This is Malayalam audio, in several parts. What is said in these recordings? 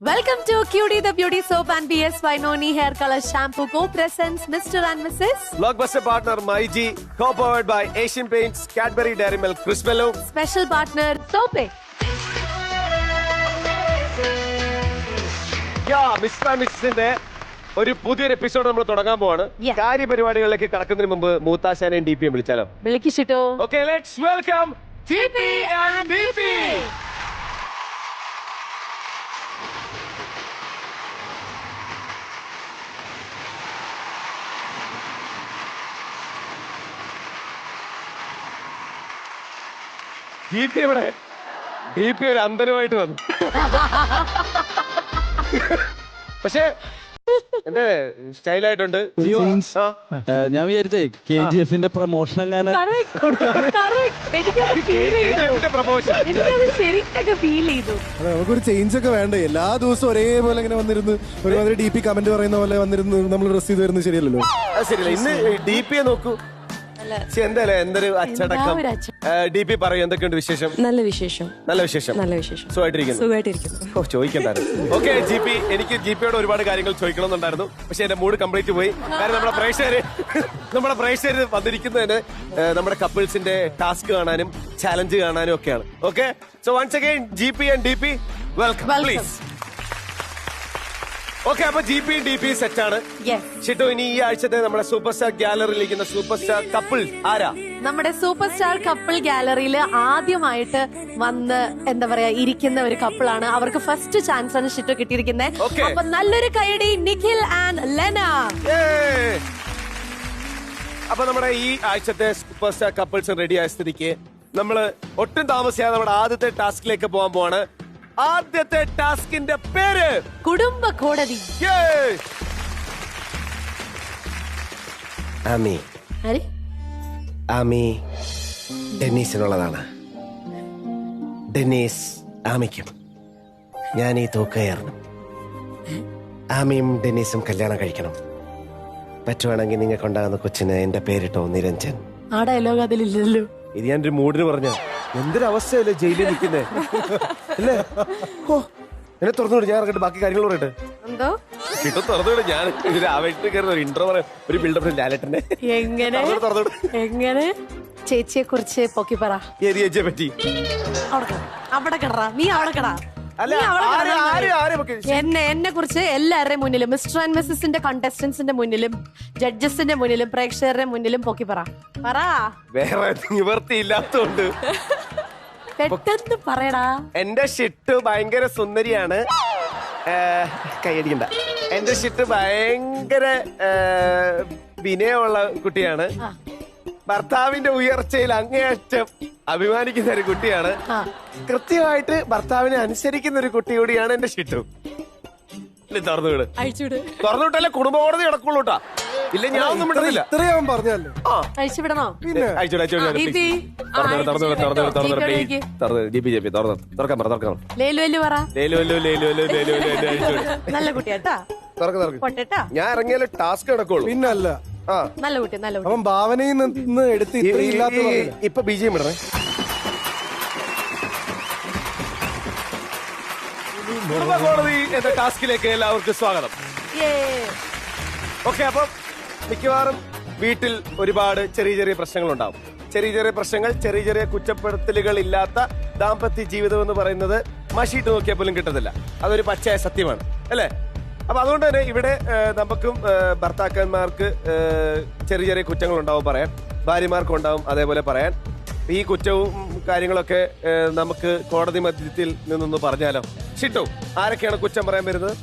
Welcome to QD the Beauty Soap and BS Vinoni Hair Color Shampoo co-presents Mr. and Mrs. Blockbuster partner MyG, co-powered by Asian Paints, Cadbury Dairy Milk, Crispello. Special partner Soap. Mister and മിസ്സിന്റെ ഒരു പുതിയൊരു എപ്പിസോഡ് നമ്മൾ തുടങ്ങാൻ പോവാണ്. Yeah. കാര്യപരിപാടികളിലേക്ക് കടക്കുന്നതിന് മുമ്പ് മൂത്താശാനെയും DP വിളിച്ചാലോ? വിളിക്കിട്ടോ. Okay, let's welcome DP and DP. DP ഇവിടെ DP ഒരു അന്തരമായിട്ട് വന്നു. പക്ഷേ എന്റെ സ്റ്റൈലായിട്ടുണ്ട്. ഞാൻ വിചാരിച്ചേ KGF-ന്റെ പ്രൊമോഷൻ നമുക്കൊരു ചേഞ്ച് ഒക്കെ വേണ്ടേ? എല്ലാ ദിവസവും ഒരേപോലെ ഇങ്ങനെ വന്നിരുന്നു ഒരുമാതിരി DP കമന്റ് പറയുന്ന പോലെ വന്നിരുന്നു നമ്മൾ ഡ്രസ് ചെയ്ത് വരുന്നത് ശരിയല്ലല്ലോ. ശരിയല്ല. ഇന്ന് DP നോക്കൂ. എന്തായാലും എന്തൊരു അച്ചടക്കം. DP പറയൂ, എന്തൊക്കെയുണ്ട് വിശേഷം? നല്ല വിശേഷം. നല്ല വിശേഷം. നല്ല വിശേഷം. സുഖമായിട്ടിരിക്കുന്നു. ചോദിക്കണ്ടായിരുന്നു. ഓക്കെ GP, എനിക്ക് GPയോട് ഒരുപാട് കാര്യങ്ങൾ ചോദിക്കണമെന്നുണ്ടായിരുന്നു. പക്ഷെ എന്റെ മൂഡ് കംപ്ലീറ്റ് പോയി. കാരണം നമ്മുടെ പ്രേക്ഷകര് വന്നിരിക്കുന്നതിന് നമ്മുടെ കപ്പിൾസിന്റെ ടാസ്ക് കാണാനും ചാലഞ്ച് കാണാനും ഒക്കെയാണ്. Okay, so once again GP and DP welcome please. Okay, അപ്പൊ GP DP സെറ്റ് ആണ്. ഷിട്ടു, ഇനി ഈ ആഴ്ചത്തെ നമ്മുടെ സൂപ്പർ സ്റ്റാർ ഗാലറിയിലിരിക്കുന്ന സൂപ്പർ സ്റ്റാർ കപ്പിൾ ആരാ? നമ്മുടെ സൂപ്പർ സ്റ്റാർ കപ്പിൾ ഗാലറിയിൽ ആദ്യമായിട്ട് വന്ന് എന്താ പറയാ ഇരിക്കുന്ന ഒരു കപ്പിളാണ്. അവർക്ക് ഫസ്റ്റ് ചാൻസ് ആണ് ഷിട്ടു കിട്ടിയിരിക്കുന്നത്. അപ്പൊ നല്ലൊരു കൈയടി നിഖിൽ ആൻഡ് ലെന. അപ്പൊ നമ്മുടെ ഈ ആഴ്ചത്തെ സൂപ്പർ സ്റ്റാർ കപ്പിൾസ് റെഡി ആയ സ്ഥിതിക്ക് നമ്മള് ഒട്ടും താമസിയാതെ നമ്മുടെ ആദ്യത്തെ ടാസ്കിലേക്ക് പോകാൻ പോവാണ്. ആദ്യത്തെ ടാസ്കിന്റെ പേര് കുടുംബ കോടതി. ആമി ഡെന്നീസിനുള്ളതാണ്. ഡെന്നീസ് ആമിക്കും. ഞാൻ ഈ തൂക്കയറണം. ആമിയും ഡെന്നീസും കല്യാണം കഴിക്കണം. പറ്റുവാണെങ്കിൽ നിങ്ങൾക്കുണ്ടാകുന്ന കൊച്ചിന് എന്റെ പേരിട്ടോ നിരഞ്ജൻ. ആ ഡയലോഗ് അതിലില്ലല്ലോ. ഇത് ഞാനൊരു മൂഡിന് പറഞ്ഞ. എന്തൊരവസ്ഥയല്ലേ ജയിലിൽ നിൽക്കുന്നേ അല്ലേ? ഓ, എന്നെ തുറന്നുവിടും, ഞാൻ ഇറങ്ങട്ടെ, ബാക്കി കാര്യങ്ങൾ പറയട്ടെ. എന്തോ കിട്ടും, തുറന്നുവിടും. ഞാൻ ആവേശത്തിൽ കയറുന്ന ഒരു ഇൻട്രോ പറയാം, ഒരു ബിൽഡപ്പ് ലാലറ്റിന്റെ. എങ്ങനെ ചേച്ചിയെ കുറിച്ച് പൊക്കി പറ. ഏത് ചേച്ചിയെ പറ്റി? അവിടെ കിടറാ, നീ അവിടെ കിടാ. എന്നെ കുറിച്ച് എല്ലാവരുടെയും മുന്നിലും, മിസ്റ്റർ ആൻഡ് മിസ്സസിന്റെ കണ്ടസ്റ്റന്റ്സിന്റെ മുന്നിലും, ജഡ്ജസിന്റെ മുന്നിലും, പ്രേക്ഷകരുടെ മുന്നിലും പൊക്കി പറ. വേറെ നിവർത്തിയില്ലാത്തോണ്ട് പെട്ടെന്ന് പറയടാ. എന്റെ ഷിട്ട് ഭയങ്കര സുന്ദരിയാണ്. കൈയടിക്കണ്ട. എന്റെ ഷിട്ട് ഭയങ്കര വിനയമുള്ള കുട്ടിയാണ്. ഭർത്താവിന്റെ ഉയർച്ചയിൽ അങ്ങേയറ്റം അഭിമാനിക്കുന്ന ഒരു കുട്ടിയാണ്. കൃത്യമായിട്ട് ഭർത്താവിനെ അനുസരിക്കുന്ന ഒരു കുട്ടി കൂടിയാണ് എന്റെ ഷിട്ടു. തുറന്നുവിട്. തുറന്നുവിട്ടല്ലേ കുടുംബ കോടതി നടക്കുള്ളൂട്ടാ. ഇല്ല, ഞാൻ ഒന്നും മിണ്ടുന്നില്ല. ഇത്രയും പറഞ്ഞല്ലോ. അഴിച്ചുവിടണോ? നല്ല കുട്ടിയാട്ടാ. ഞാൻ ഇറങ്ങിയാലേ ടാസ്ക് നടക്കുള്ളൂ. പിന്നല്ല. നല്ല കുട്ടി, നല്ല കുട്ടി. അവൻ ഭാവനയിൽ നിന്ന് എടുത്ത് ഇപ്പൊ BGM ഇടണേ. കുടുംബകോടതി എന്ന ടാസ്കിലേക്ക് എല്ലാവർക്കും സ്വാഗതം. ഓക്കെ, അപ്പം മിക്കവാറും വീട്ടിൽ ഒരുപാട് ചെറിയ ചെറിയ പ്രശ്നങ്ങൾ ഉണ്ടാവും. ചെറിയ ചെറിയ പ്രശ്നങ്ങൾ, ചെറിയ ചെറിയ കുറ്റപ്പെടുത്തലുകൾ ഇല്ലാത്ത ദാമ്പത്യ ജീവിതം എന്ന് പറയുന്നത് മഷീട്ട് നോക്കിയാൽ പോലും കിട്ടത്തില്ല. അതൊരു പച്ചയായ സത്യമാണ് അല്ലേ? അപ്പൊ അതുകൊണ്ട് തന്നെ ഇവിടെ നമുക്കും ഭർത്താക്കന്മാർക്ക് ചെറിയ ചെറിയ കുറ്റങ്ങൾ ഉണ്ടാവും പറയാൻ, ഭാര്യമാർക്കും ഉണ്ടാവും അതേപോലെ പറയാൻ. ഈ കുറ്റവും കാര്യങ്ങളൊക്കെ നമുക്ക് കോടതി മധ്യത്തിൽ നിന്നൊന്ന് പറഞ്ഞാലോ? ഷിട്ടു, ആരൊക്കെയാണ് കുറ്റം പറയാൻ വരുന്നത്?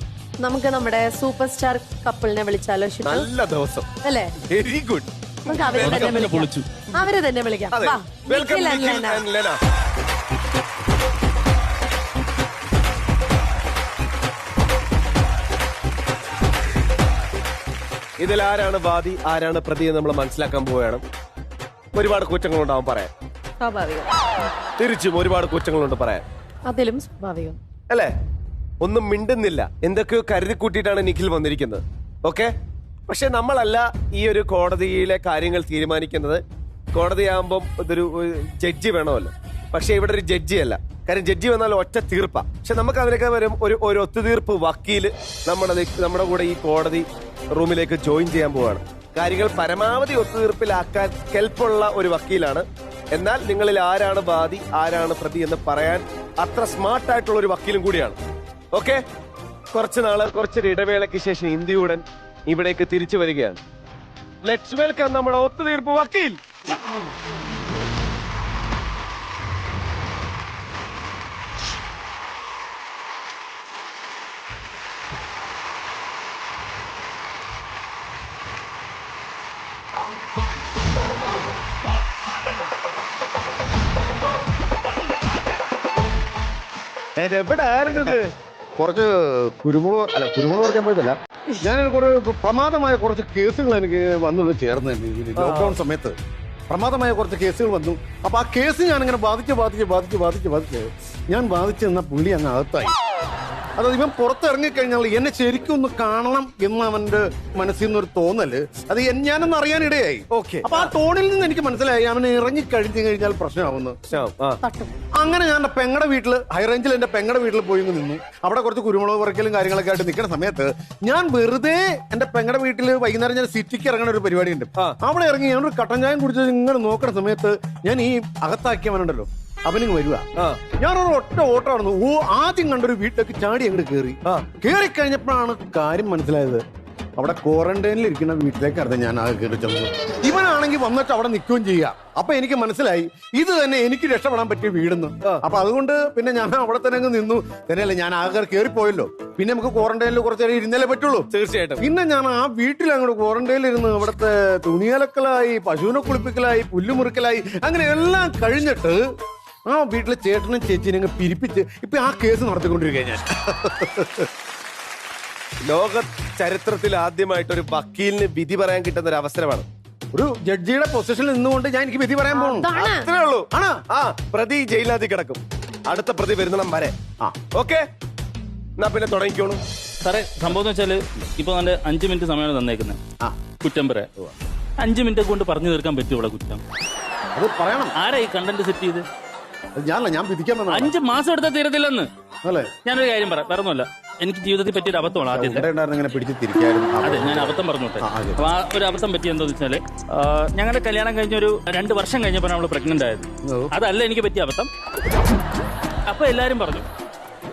നമുക്ക് നമ്മുടെ സൂപ്പർ സ്റ്റാർ കപ്പിളിനെ വിളിച്ചാലോ? നല്ല ദിവസം അല്ലേ? Very good. അവരെ തന്നെ വിളിക്കാം. Welcome Nikhil and Lena. ഇതിൽ ആരാണ് വാദി, ആരാണ് പ്രതി എന്ന് നമ്മൾ മനസ്സിലാക്കാൻ പോവുകയാണ്. ഒരുപാട് കുറ്റങ്ങളുണ്ടാവും പറയാൻ. സ്വാഭാവികം. തിരിച്ചും ഒരുപാട് കുറ്റങ്ങളുണ്ട് പറയാൻ. അതിലും സ്വാഭാവികം അല്ലേ? ഒന്നും മിണ്ടുന്നില്ല, എന്തൊക്കെയോ കരുതി കൂട്ടിയിട്ടാണ് നിഖിൽ വന്നിരിക്കുന്നത്. ഓക്കെ, പക്ഷെ നമ്മളല്ല ഈ ഒരു കോടതിയിലെ കാര്യങ്ങൾ തീരുമാനിക്കുന്നത്. കോടതിയാകുമ്പം ഇതൊരു ജഡ്ജി വേണമല്ലോ. പക്ഷെ ഇവിടെ ഒരു ജഡ്ജി അല്ല, കാര്യം ജഡ്ജി വന്നാൽ ഒറ്റ തീർപ്പാ. പക്ഷെ നമുക്ക് അതിനൊക്കെ വരും ഒരു ഒത്തുതീർപ്പ് വക്കീല് നമ്മുടെ കൂടെ ഈ കോടതി റൂമിലേക്ക് ജോയിൻ ചെയ്യാൻ പോവാണ്. കാര്യങ്ങൾ പരമാവധി ഒത്തുതീർപ്പിലാക്കാൻ കെൽപ്പുള്ള ഒരു വക്കീലാണ്. എന്നാൽ നിങ്ങളിൽ ആരാണ് വാദി ആരാണ് പ്രതി എന്ന് പറയാൻ അത്ര സ്മാർട്ട് ആയിട്ടുള്ള ഒരു വക്കീലും കൂടിയാണ്. ഓക്കെ, കുറച്ചൊരു ഇടവേളയ്ക്ക് ശേഷം ഇന്ത്യയുടൻ ഇവിടേക്ക് തിരിച്ചു വരികയാണ്. ലെറ്റ്സ് വെൽക്കം നമ്മുടെ ഒത്തുതീർപ്പ് വക്കീൽ. എവിടെ ആയിരുന്നത്? കുറച്ച് കുരുമുളക് പറയാൻ പോയതല്ല, ഞാൻ കുറച്ച് പ്രമാദമായ കുറച്ച് കേസുകൾ എനിക്ക് വന്നത് ചേർന്ന് ലോക്ക്ഡൌൺ സമയത്ത് പ്രമാദമായ കുറച്ച് കേസുകൾ വന്നു. അപ്പൊ ആ കേസ് ഞാൻ ഇങ്ങനെ ബാധിച്ച് ഞാൻ ബാധിച്ചു നിന്ന പുള്ളി അങ്ങ് അകത്തായി. അതായത് ഇവൻ പുറത്തിറങ്ങിക്കഴിഞ്ഞാൽ എന്നെ ശരിക്കും ഒന്ന് കാണണം എന്ന് അവന്റെ മനസ്സിൽ നിന്നൊരു തോന്നല്, അത് ഞാനൊന്ന് അറിയാനിടയായി. ഓക്കെ, അപ്പൊ ആ ടോണിൽ നിന്ന് എനിക്ക് മനസ്സിലായി അവനെ ഇറങ്ങി കഴിഞ്ഞു കഴിഞ്ഞാൽ പ്രശ്നമാവുന്നു. അങ്ങനെ ഞാൻ എന്റെ പെങ്ങടെ വീട്ടില്, ഹൈറേഞ്ചിൽ എന്റെ പെങ്ങടെ വീട്ടിൽ പോയി നിന്നു. അവിടെ കുറച്ച് കുരുമുളക് പറിക്കലും കാര്യങ്ങളൊക്കെ ആയിട്ട് നിൽക്കുന്ന സമയത്ത് ഞാൻ വെറുതെ എന്റെ പെങ്ങടെ വീട്ടിൽ വൈകുന്നേരം ഞാൻ സിറ്റിക്ക് ഇറങ്ങുന്ന ഒരു പരിപാടി ഉണ്ട്. അവിടെ ഇറങ്ങി ഞാനൊരു കട്ടൻ ചായം കുടിച്ച് ഇങ്ങനെ നോക്കുന്ന സമയത്ത് ഞാൻ ഈ അകത്താക്കിയവനുണ്ടല്ലോ അവനിങ് വരുക. ഞാനൊരു ഒറ്റ ഓട്ടമായിരുന്നു. ആദ്യം കണ്ടൊരു വീട്ടിലേക്ക് ചാടി അങ്ങോട്ട് കയറി കഴിഞ്ഞപ്പോഴാണ് കാര്യം മനസ്സിലായത്. അവിടെ ക്വാറന്റൈനിൽ ഇരിക്കുന്ന വീട്ടിലേക്കായിരുന്നു ഞാൻ ആകെ കയറി ചെന്നത്. ഇവനാണെങ്കിൽ വന്നിട്ട് അവിടെ നിൽക്കുകയും ചെയ്യുക. അപ്പൊ എനിക്ക് മനസ്സിലായി ഇത് തന്നെ എനിക്ക് രക്ഷപ്പെടാൻ പറ്റിയ വീടെന്ന്. അപ്പൊ അതുകൊണ്ട് പിന്നെ ഞാൻ അവിടെ തന്നെ അങ്ങ് നിന്നു. തന്നെയല്ലേ ഞാൻ ആകെ കയറിപ്പോയല്ലോ, പിന്നെ നമുക്ക് ക്വാറന്റൈനിൽ കുറച്ച് നേരം ഇരുന്നല്ലേ പറ്റുള്ളൂ. തീർച്ചയായിട്ടും. പിന്നെ ഞാൻ ആ വീട്ടിൽ അങ്ങോട്ട് ക്വാറന്റൈനിൽ ഇരുന്ന് അവിടുത്തെ തുണിയലക്കലായി, പശുവിനെ കുളിപ്പിക്കലായി, പുല്ലുമുറിക്കലായി, അങ്ങനെ എല്ലാം കഴിഞ്ഞിട്ട് ആ വീട്ടിലെ ചേട്ടനും ചേച്ചിനെ അങ്ങ് പിരിപ്പിച്ച് ഇപ്പൊ ആ കേസ് നടത്തിക്കൊണ്ടിരിക്കുക ഞാൻ. ലോക ചരിത്രത്തിൽ ആദ്യമായിട്ട് ഒരു വക്കീലിന് വിധി പറയാൻ കിട്ടുന്ന ഒരു അവസരമാണ്. ഒരു ജഡ്ജിയുടെ പൊസിഷനിൽ നിന്നുകൊണ്ട് ഞാൻ എനിക്ക് വിധി പറയാൻ പോകുന്നു. അത്രേ ഉള്ളൂ. ആണ്. പ്രതി ജയിലിനകത്ത് കിടക്കും, അടുത്ത പ്രതി വരുന്നിടം വരെ. ഓക്കെ, എന്നാ പിന്നെ തുടങ്ങിക്കോളൂ. സാറേ, സംഭവം എന്ന് വെച്ചാല് ഇപ്പൊ നല്ല 5 മിനിറ്റ് സമയമാണ് തന്നേക്കുന്നത്. കുറ്റം പറയാൻ 5 മിനിറ്റ് കൊണ്ട് പറഞ്ഞു തീർക്കാൻ പറ്റും ഇവിടെ കുറ്റം? അത് പറയണം. ആരാ ഈ കണ്ടന്റ് സെറ്റ് ചെയ്ത്? ഞാൻ വിധിക്കാൻ 5 മാസം എടുത്താൽ തീരത്തില്ലെന്ന്. അല്ലേ? ഞാനൊരു കാര്യം പറയാം, വേറൊന്നുമല്ല. എനിക്ക് ജീവിതത്തിൽ പറ്റിയൊരു അബദ്ധമാണ് ആദ്യത്തെ. ഇങ്ങനെ പിടിച്ച് തിരിക്കായിരുന്നു. അതെ, ഞാൻ അബദ്ധം പറഞ്ഞോട്ടെ. അപ്പൊ ആ ഒരു അബദ്ധം പറ്റി എന്താന്ന് വെച്ചാല്, ഞങ്ങളുടെ കല്യാണം കഴിഞ്ഞ ഒരു 2 വർഷം കഴിഞ്ഞപ്പോൾ നമ്മൾ പ്രഗ്നന്റ് ആയത്. അതല്ല എനിക്ക് പറ്റിയ അബദ്ധം. അപ്പൊ എല്ലാരും പറഞ്ഞു,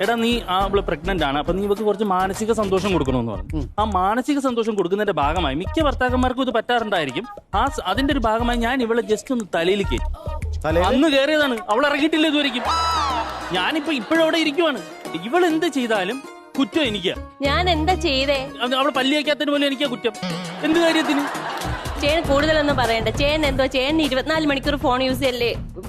എടാ നീ അവള് പ്രഗ്നന്റ് ആണ്, അപ്പൊ നീ ഇവക്ക് കുറച്ച് മാനസിക സന്തോഷം കൊടുക്കണമെന്ന് പറഞ്ഞു. ആ മാനസിക സന്തോഷം കൊടുക്കുന്നതിന്റെ ഭാഗമായി മിക്ക ഭർത്താക്കന്മാർക്കും ഇത് പറ്റാറുണ്ടായിരിക്കും. അതിന്റെ ഒരു ഭാഗമായി ഞാൻ ഇവളെ ജസ്റ്റ് ഒന്ന് തലയിൽ കയറ്റി. അന്ന് കയറിയതാണ്, അവൾ ഇറങ്ങിയിട്ടില്ല ഇതുവരെയ്ക്കും. ഞാനിപ്പോ ഇപ്പോഴവിടെ ഇരിക്കുവാണ്. ഇവൾ എന്ത് ചെയ്താലും കുറ്റം എനിക്കാ. ഞാൻ എന്താ ചെയ്തേ? അവള് പല്ലി വയ്ക്കാത്തതിന് പോലും എനിക്കാ കുറ്റം. എന്ത് കാര്യത്തിന്? ചേൻ കൂടുതലൊന്നും പറയണ്ട. ചേൻ എന്തോ, ചേൻ 24 മണിക്കൂർ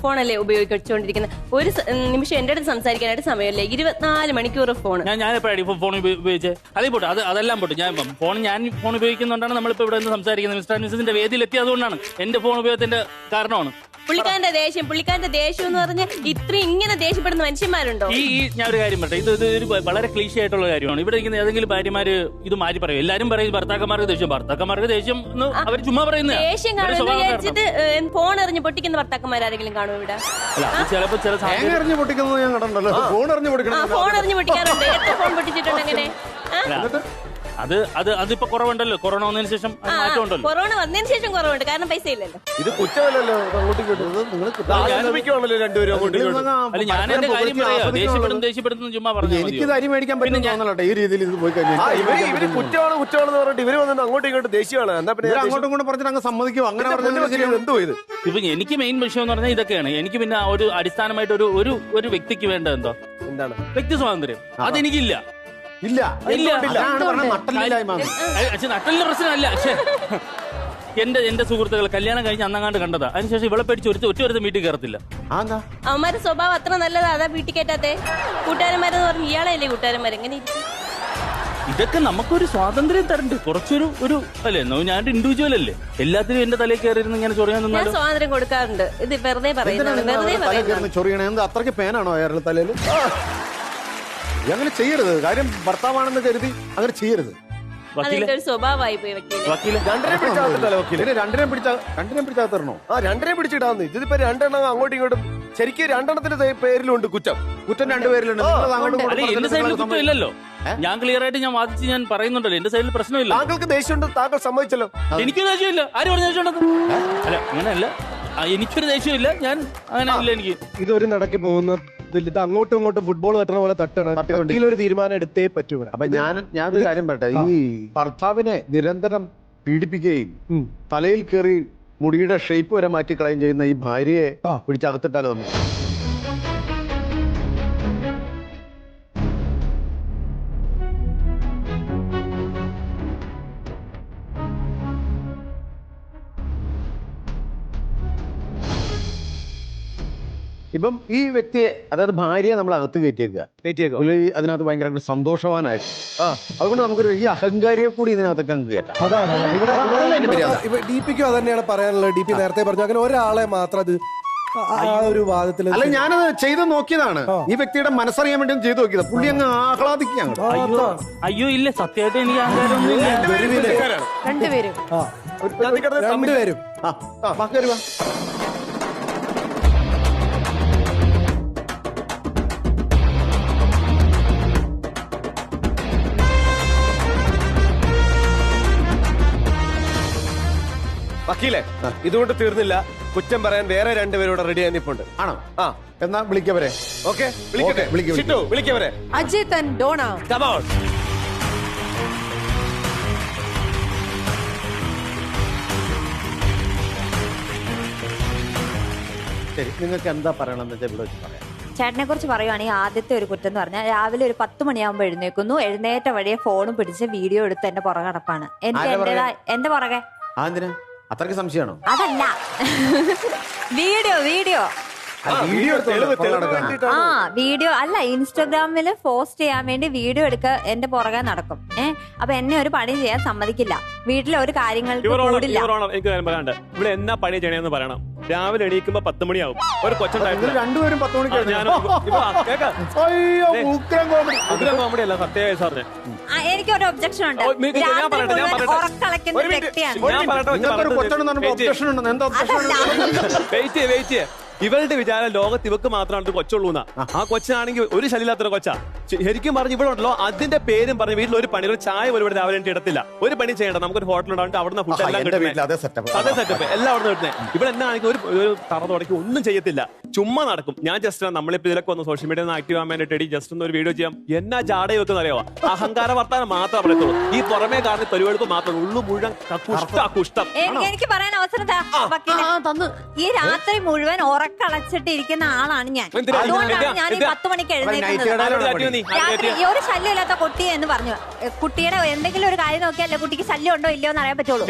ഫോണല്ലേ ഉപയോഗിച്ചുകൊണ്ടിരിക്കുന്നത്. ഒരു നിമിഷം എന്റെ അടുത്ത് സംസാരിക്കാനായിട്ട് സമയമല്ലേ? 24 മണിക്കൂർ ഫോൺ. ഞാൻ എപ്പോഴാണ് ഇപ്പൊ ഫോൺ ഉപയോഗിച്ചത്? അതേ പോട്ടെ, അതെല്ലാം പോട്ടെ. ഞാൻ ഫോൺ ഉപയോഗിക്കുന്നതുകൊണ്ടാണ് നമ്മളിപ്പോ ഇവിടെ നിന്ന് സംസാരിക്കുന്നത്. മിസ്റ്റർ ആൻഡ് മിസ്സിന്റെ വേദിയിൽ എത്തി, അതുകൊണ്ടാണ് എന്റെ ഫോൺ ഉപയോഗത്തിന്റെ കാരണമാണ്. പുള്ളിക്കാരന്റെ ദേഷ്യം എന്ന് പറഞ്ഞാൽ ഇങ്ങനെ ദേഷ്യപ്പെടുന്ന മനുഷ്യന്മാരുണ്ടോ? ഞാൻ ഒരു കാര്യം പറയട്ടെ, ഇത് ഒരു വളരെ ക്ലീശ ആയിട്ടുള്ള കാര്യമാണ്. ഇവിടെ ഇരിക്കുന്ന ഏതെങ്കിലും ഭാര്യമാര് ഇത് മാറ്റി പറയും. എല്ലാരും പറയും ഭർത്താക്കന്മാർക്ക് ദേഷ്യം എന്ന് അവർ ചുമ്മാ പറയുന്നത്. ദേഷ്യം കാണുന്നത് ഫോൺ എറിഞ്ഞ് പൊട്ടിക്കുന്ന ഭർത്താക്കന്മാരെങ്കിലും കാണും ഇവിടെ? ചിലപ്പോ ചില എറിഞ്ഞ് പൊട്ടിക്കുന്നത് ഞാൻ കണ്ടല്ലോ. ഫോൺ എറിഞ്ഞ് പൊട്ടിക്കാറുണ്ട്. എത്ര ഫോൺ പൊട്ടിച്ചിട്ടുണ്ട് അങ്ങനെ? അതിപ്പോ കുറവുണ്ടല്ലോ. കൊറോണ വന്നതിന് ശേഷം മാറ്റം ഉണ്ടല്ലോ. കൊറോണ വന്നതിന് ശേഷം കുറവുണ്ട്, കാരണം പൈസ ഇല്ലല്ലോ. ഇത് കുറ്റമല്ലല്ലോ. അല്ല, ഞാൻ എന്റെ കാര്യം പറയാ. ദേഷ്യപ്പെടുന്നു ചുമ്മാ പറഞ്ഞു. എനിക്ക് അരി മേടിക്കാൻ പറ്റുന്ന ഈ രീതിയിൽ ഇത് പോയി കഴിഞ്ഞാൽ ഇവര് കുറ്റമാണെന്ന് പറഞ്ഞിട്ട് ഇവര് വന്നിട്ട് അങ്ങോട്ടും ഇങ്ങോട്ടും ദേഷ്യമാണ്. എന്താ പിന്നെ അങ്ങോട്ടും ഇങ്ങോട്ടും പറഞ്ഞിട്ട് അങ്ങ് സമ്മതിക്കും. അങ്ങനെ എന്തോ ഇത്. ഇപ്പൊ എനിക്ക് മെയിൻ വിഷയം എന്ന് പറഞ്ഞാൽ ഇതൊക്കെയാണ്. എനിക്ക് പിന്നെ ഒരു അടിസ്ഥാനമായിട്ട് ഒരു വ്യക്തിക്ക് വേണ്ട എന്താ എന്താണ് വ്യക്തി സ്വാതന്ത്ര്യം. അതെനിക്കില്ല. ഇല്ല. നട്ടലിന്റെ പ്രശ്നമല്ല. എന്റെ സുഹൃത്തുക്കൾ കല്യാണം കഴിഞ്ഞ് അന്നങ്ങാണ്ട് കണ്ടതാ. അതിനുശേഷം ഇവളെ പേടിച്ച് ഒറ്റ വീട്ടിൽ കയറത്തില്ല. അവന്മാരുടെ സ്വഭാവം അത്ര നല്ലതാ, അതാ വീട്ടിൽ കയറ്റാത്തെ. കൂട്ടുകാരന്മാരെന്ന് പറഞ്ഞ് ഇയാളല്ലേ കൂട്ടുകാരന്മാർ? എങ്ങനെ ഇതൊക്കെ നമുക്കൊരു സ്വാതന്ത്ര്യം തരണ്ട്. കുറച്ചൊരു അല്ലേ, ഞാനൊരു ഇൻഡിവിജ്വൽ അല്ലേ. എല്ലാത്തിനും എന്റെ തലയിൽ കയറിയിരുന്ന് ഇങ്ങനെ ചൊറിയാൻ ഞാൻ സ്വാതന്ത്ര്യം കൊടുക്കാറുണ്ട്. ഇത് വെറുതെ പറയുന്നത്. ചൊറിയണേ അത്രയ്ക്ക് പേനാണോ അയാളുടെ തലയിൽ? അങ്ങനെ ചെയ്യരുത്. കാര്യം ഭർത്താവാണെന്ന് കരുതി അങ്ങനെ ചെയ്യരുത്. സ്വഭാവമായി പോയി വക്കീല്. രണ്ടിനെ പിടിച്ചാൽ തരണോ? രണ്ടിനെ പിടിച്ചിടാന്ന്. ഇതിപ്പോ 2 അങ്ങോട്ടും ഇങ്ങോട്ടും. ശരിക്കും 2 പേരിലുണ്ട് കുറ്റം. കുറ്റം രണ്ടുപേരിലുണ്ട് നിങ്ങൾ അങ്ങോട്ടും അല്ല ഇങ്ങോട്ടും എന്റെ സൈഡിൽ പറഞ്ഞിട്ട് കുറ്റം ഇല്ലല്ലോ. ഞാൻ ക്ലിയർ ആയിട്ട് ഞാൻ വാദിച്ച് ഞാൻ പറയുന്നുണ്ടല്ലോ, എന്റെ സൈഡിൽ പ്രശ്നമില്ല. താങ്കൾക്ക് ദേഷ്യമുണ്ട്, താങ്കൾ സമ്മതിച്ചല്ലോ. എനിക്കൊരു ദേഷ്യമില്ല. ആര് പറഞ്ഞ ദേഷ്യമുണ്ടെന്ന്? അല്ല അങ്ങനെയല്ല, എനിക്കൊരു ദേഷ്യമില്ല. ഞാൻ അങ്ങനെ ഇല്ല. എനിക്ക് ഇതൊരു നടക്കി പോകുന്ന ഇത് അങ്ങോട്ടും ഇങ്ങോട്ടും ഫുട്ബോൾ തട്ടുന്ന പോലെ തട്ടണം. ഒരു തീരുമാനം എടുത്തേ പറ്റൂ. അപ്പൊ ഞാനൊരു കാര്യം പറയട്ടെ, ഈ ഭർത്താവിനെ നിരന്തരം പീഡിപ്പിക്കുകയും തലയിൽ കയറി മുടിയുടെ ഷേപ്പ് വരെ മാറ്റി കളയും ചെയ്യുന്ന ഈ ഭാര്യയെ പിടിച്ചകത്തിട്ടാലോ നമ്മൾ? ഇപ്പം ഈ വ്യക്തിയെ, അതായത് ഭാര്യയെ നമ്മൾ അകത്ത് കയറ്റിയേക്കുക, അതിനകത്ത് ഭയങ്കര സന്തോഷവാനായിട്ട്, അതുകൊണ്ട് നമുക്കൊരു ഈ അഹങ്കാരിയെ കൂടി ഇതിനകത്തൊക്കെ അങ്ങ് കയറ്റാം. DPക്കും അത് തന്നെയാണ് പറയാനുള്ളത്. DP നേരത്തെ പറഞ്ഞു അങ്ങനെ ഒരാളെ മാത്രം അത് ആ ഒരു വാദത്തിൽ. അല്ല, ഞാനത് ചെയ്ത് നോക്കിയതാണ്. ഈ വ്യക്തിയുടെ മനസ്സറിയാൻ വേണ്ടി ചെയ്തു നോക്കിയത്. പുള്ളി അങ്ങ് ആഹ്ലാദിക്കുകയാണ്. അയ്യോ ഇല്ല, സത്യമായിട്ട് എനിക്ക് അഹങ്കാരമൊന്നും ഇല്ല. രണ്ടുപേരും രണ്ടുപേരും ബാക്കി വരുവാ. വക്കീലെ, ഇതുകൊണ്ട് തീർന്നില്ല. കുറ്റം പറയാൻ വേറെ രണ്ടുപേരോട് റെഡി ആയിപ്പോണ്ട്. ആണോ? എന്നാ വിളിക്കവരെ. ഓക്കെ, വിളിക്കട്ടെ. ഷിറ്റു, വിളിക്കവരെ. Ajith and Dona. Come on. ശരി, നിങ്ങൾക്ക് എന്താ പറയണമെന്ന് വെച്ചാൽ ഇവിടെ വെച്ച് പറയാം. ചേട്ടനെ കുറിച്ച് പറയുവാണെങ്കിൽ ആദ്യത്തെ ഒരു കുറ്റം എന്ന് പറഞ്ഞാൽ രാവിലെ ഒരു 10 മണിയാകുമ്പോൾ എഴുന്നേക്കുന്നു, എഴുന്നേറ്റ വഴിയെ ഫോണും പിടിച്ച് വീഡിയോ എടുത്ത് എന്റെ പുറകെ നടപ്പാണ്. എനിക്ക് എന്റെ പുറകെ. എന്തിനാ അത്രയ്ക്ക് സംശയമാണോ? അതല്ല, വീഡിയോ വീഡിയോ അല്ല, ഇൻസ്റ്റഗ്രാമില് പോസ്റ്റ് ചെയ്യാൻ വേണ്ടി വീഡിയോ എടുക്ക എന്റെ പുറകെ നടക്കും. അപ്പൊ എന്നെ ഒരു പണി ചെയ്യാൻ സമ്മതിക്കില്ല. വീട്ടിലെ ഒരു കാര്യങ്ങൾക്ക് കൂടില്ല. എനിക്ക് കാര്യം പറയാണ്ട്, ഇവിടെ എന്നാ പണി ചെയ്യണേന്ന് പറയണം. രാവിലെ എണീക്കുമ്പോ 10 മണിയാവും. ഒരു കൊച്ചുണ്ടായിരുന്നു, രണ്ടുപേരും 10 മണിക്ക് കോമഡി അല്ല, സത്യമായി സാറിന്. എനിക്കൊരു ഒബ്ജക്ഷൻ ഉണ്ട്. ഉറക്കളക്കുന്ന വ്യക്തിയാണ്. ഒബ്ജക്ഷൻ ഉണ്ടെന്ന്. എന്താ ഒബ്ജക്ഷൻ? വെയിറ്റ് ഇവളുടെ വിചാരം ലോകത്ത് ഇവക്ക് മാത്രമാണ് കൊച്ചുള്ളൂന്നാ. ആ കൊച്ചാണെങ്കിൽ ഒരു ശല്യമില്ലാത്തൊരു കൊച്ചാ. ശരിക്കും പറഞ്ഞു ഇവിടെ ഉണ്ടല്ലോ, അതിന്റെ പേരും പറഞ്ഞ് വീട്ടിൽ ഒരു പണി, ഒരു ചായ പോലും ഇവിടെ രാവിലെ ഇടത്തില്ല. ഒരു പണി ചെയ്യണ്ട, നമുക്കൊരു ഹോട്ടൽ ഉണ്ടാവും, അവിടുന്ന് ഫുഡ് എല്ലാം കിട്ടുന്നത്. അതേ സെറ്റപ്പ് എല്ലാം അവിടെ കിട്ടുന്നത്. ഇവിടെ എന്നാണെങ്കിൽ ഒരു തറ തുടക്കി ഒന്നും ചെയ്യത്തില്ല, ചുമ്മാ നടക്കും. ഞാൻ ജസ്റ്റ് നമ്മളിപ്പോ ഇതിലൊക്കെ ഒന്ന് സോഷ്യൽ മീഡിയ ആക്റ്റീവ് ആകാൻ വേണ്ടി ജസ്റ്റ് ഒന്ന് ഒരു വീഡിയോ ചെയ്യാം. എന്നാ ജാട വെക്കുന്ന അറിയാവോ? അഹങ്കാര വർത്താനം മാത്രമേ പറയത്തുള്ളൂ. ഈ പുറമേ കാണുന്ന പരിപാടിക്ക് മാത്രം, ഉള്ളു മുഴുവൻ കുഷ്ടം. എനിക്ക് പറയാൻ അവസരം തന്നു. ഈ രാത്രി മുഴുവൻ ഉറക്കളച്ചിട്ട് ഇരിക്കുന്ന ആളാണ് ഞാൻ. അതുകൊണ്ടാണ് ഞാൻ ഈ 10 മണിക്ക് എഴുന്നേൽക്കുന്നത്. രാത്രി ഈ ഒരു ശല്യമില്ലാത്ത കുട്ടി എന്ന് പറഞ്ഞു. കുട്ടിയുടെ എന്തെങ്കിലും ഒരു കാര്യം നോക്കിയാലേ കുട്ടിക്ക് ശല്യം ഉണ്ടോ ഇല്ലയോ എന്ന് അറിയാൻ പറ്റുള്ളൂ.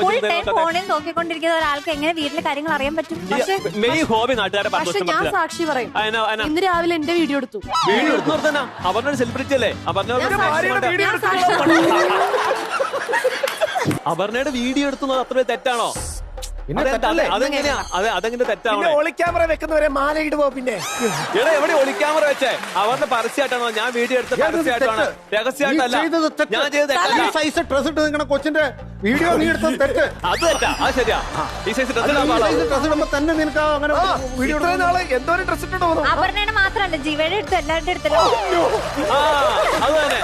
ഫുൾ ടൈം ഫോണിൽ നോക്കിക്കൊണ്ടിരിക്കുന്ന ഒരാൾക്ക് എങ്ങനെ വീട്ടിലെ കാര്യങ്ങൾ അറിയാൻ പറ്റും? പക്ഷെ ഞാൻ സാക്ഷി പറയും, ഇന്ന് രാവിലെ എന്റെ വീഡിയോ എടുത്തു. അവരുടെ സെലിബ്രിറ്റി അല്ലേ? അപർണയുടെ വീഡിയോ എടുത്തുന്നത് അത്ര തെറ്റാണോ? അതെങ്ങനെയാ? അതെങ്ങനെ തെറ്റാണോ? ഒളിക്യാമറ വെക്കുന്നവരെ മാലയിടുവോ? പിന്നെ എടാ, എവിടെ ഒളിക്യാമറ വെച്ചേ? അവരുടെ പരസ്യമായിട്ടാണോ? ഞാൻ വീഡിയോ എടുത്ത പരസ്യമായിട്ടാണ്, രഹസ്യമായിട്ടല്ല. ഞാൻ ചെയ്ത കൊച്ചിന്റെ വീഡിയോ നീ എടുത്തത് തെറ്റ്. അത് തെറ്റാ, അത് ശരിയാ. ഈ സൈസ് ഡ്രസ് ഇടുമ്പോ തന്നെ നിനക്ക് അങ്ങനെ വീഡിയോ എന്തോരം ഡ്രസ് ഇട്ടോ? അപർണയുടെ മാത്രല്ല, ജീവയുടെ അടുത്ത് എല്ലാവരുടെ അടുത്തല്ലോ. അത് തന്നെ.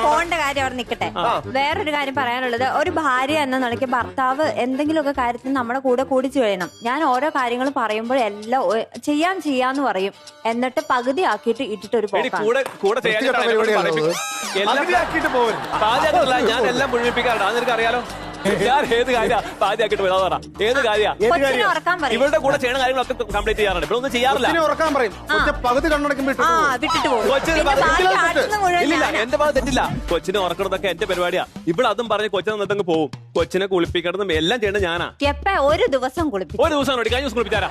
ഫോണിന്റെ കാര്യം അവിടെ നിൽക്കട്ടെ. വേറൊരു കാര്യം പറയാനുള്ളത്, ഒരു ഭാര്യ എന്ന നിലയ്ക്ക് ഭർത്താവ് എന്തെങ്കിലുമൊക്കെ കാര്യത്തിൽ നമ്മുടെ കൂടെ കൂടിച്ചു കഴിയണം. ഞാൻ ഓരോ കാര്യങ്ങൾ പറയുമ്പോൾ എല്ലാം ചെയ്യാന്ന് പറയും, എന്നിട്ട് പകുതി ആക്കിയിട്ട് ഇട്ടിട്ട് ഒരു ഞാൻ എല്ലാം മുഴുമിപ്പിക്കാറുണ്ട്. അത് നിനക്ക് അറിയാലോ. ഞാൻ ഏത് കാര്യം പാതിയാക്കിട്ട് പോയി പറ. ഏത് കാര്യം ഇവരുടെ കൂടെ ചെയ്യുന്ന കാര്യങ്ങളൊക്കെ കംപ്ലീറ്റ് ചെയ്യാറുണ്ട്. ഇവിടെ ഒന്നും ചെയ്യാറില്ല. ഉറക്കാൻ പറയും, പകുതി കണ്ണടക്കുമ്പോൾ എന്റെ ഭാഗത്ത് തെറ്റില്ല. കൊച്ചിനെ ഉറക്കണതൊക്കെ എന്റെ പരിപാടിയാ. ഇവിടെ അതും പറഞ്ഞ് കൊച്ചിനെ നിന്നങ്ങ് പോവും. കൊച്ചിനെ കുളിപ്പിക്കണതും എല്ലാം ചെയ്യണം ഞാനാ. ഒരു ദിവസം കുളിപ്പിച്ചു. ഒരു ദിവസം കഴിഞ്ഞ ദിവസം കുളിപ്പിച്ചാരാ?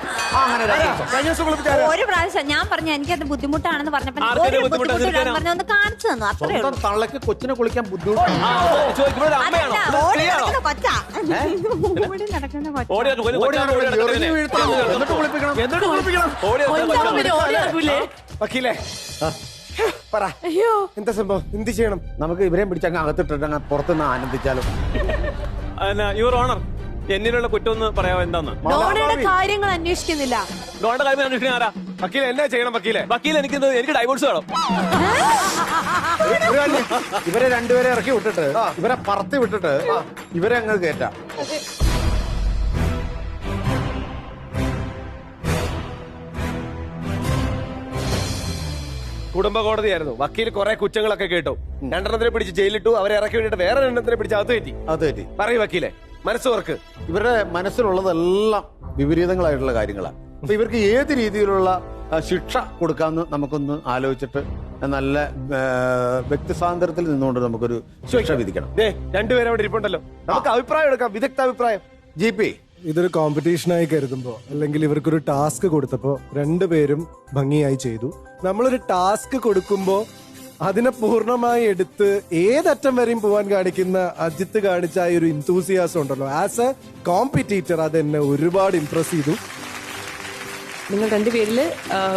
ഒരു പ്രാവശ്യം ഞാൻ പറഞ്ഞു എനിക്കത് ബുദ്ധിമുട്ടാണെന്ന് പറഞ്ഞപ്പോ ഒന്ന് കാണിച്ചു തന്നു. അത്രേ ഉള്ളൂ. തള്ളക്ക് കൊച്ചിനെ കുളിക്കാൻ ബുദ്ധിമുട്ടാണ്. വക്കീലേ, പറ, അയ്യോ എന്താ സംഭവം? എന്ത് ചെയ്യണം? നമുക്ക് ഇവരെയും പിടിച്ചങ്ങ് അകത്തിട്ടിട്ട് പുറത്തുനിന്ന് ആനന്ദിച്ചാലും. യുവർ ഓണർ, എന്നിലുള്ള കുറ്റം ഒന്ന് പറയാമോ എന്താന്ന്? ഡോണയുടെ കാര്യങ്ങൾ അന്വേഷിക്കുന്നില്ല. ഡോണയുടെ കാര്യം അന്വേഷിക്കുന്ന ആരാ? വക്കീലെ എന്നാ ചെയ്യണം വക്കീലെ? വക്കീൽ എനിക്ക് ഡൈവോഴ്സ് വേണം. ഇവരെ രണ്ടുപേരെ ഇറക്കി വിട്ടിട്ട് ഇവരെ പറത്തി വിട്ടിട്ട് ഇവരെ അങ്ങ് കയറ്റാം. കുടുംബ കോടതിയായിരുന്നു. വക്കീൽ കുറെ കുറ്റങ്ങളൊക്കെ കേട്ടു. രണ്ടെണ്ണത്തിനെ പിടിച്ച് ജയിലിട്ടു. അവരെ ഇറക്കി വിട്ടിട്ട് വേറെ രണ്ടെണ്ണത്തിനെ പിടിച്ച് അകത്ത് കയറ്റി. അത് കയറ്റി. പറയൂ വക്കീലെ, മനസ്സോർക്ക്. ഇവരുടെ മനസ്സിലുള്ളതെല്ലാം വിപരീതങ്ങളായിട്ടുള്ള കാര്യങ്ങളാണ്. അപ്പൊ ഇവർക്ക് ഏത് രീതിയിലുള്ള ശിക്ഷ കൊടുക്കാമെന്ന് നമുക്കൊന്ന് ആലോചിച്ചിട്ട് നല്ല വ്യക്തി സ്വാതന്ത്ര്യത്തിൽ നിന്നുകൊണ്ട് നമുക്കൊരു ശിക്ഷ വിധിക്കണം. രണ്ടുപേരും അവിടെ ഇരിപ്പുണ്ടല്ലോ, നമുക്ക് അഭിപ്രായം എടുക്കാം, വിദഗ്ധ അഭിപ്രായം. GP, ഇതൊരു കോമ്പറ്റീഷനായി കരുതുമ്പോ അല്ലെങ്കിൽ ഇവർക്കൊരു ടാസ്ക് കൊടുത്തപ്പോ രണ്ടുപേരും ഭംഗിയായി ചെയ്തു. നമ്മളൊരു ടാസ്ക് കൊടുക്കുമ്പോ അതിനെ പൂർണ്ണമായി എടുത്ത് ഏതറ്റം വരെയും പോവാൻ കാണിക്കുന്ന അജിത്ത് കാണിച്ച ആ ഒരു ഇൻതൂസിയാസം ഉണ്ടല്ലോ, ആസ് എ കോമ്പറ്റീറ്റർ അത് എന്നെ ഒരുപാട് ഇംപ്രസ് ചെയ്തു. നിങ്ങൾ രണ്ടുപേരില്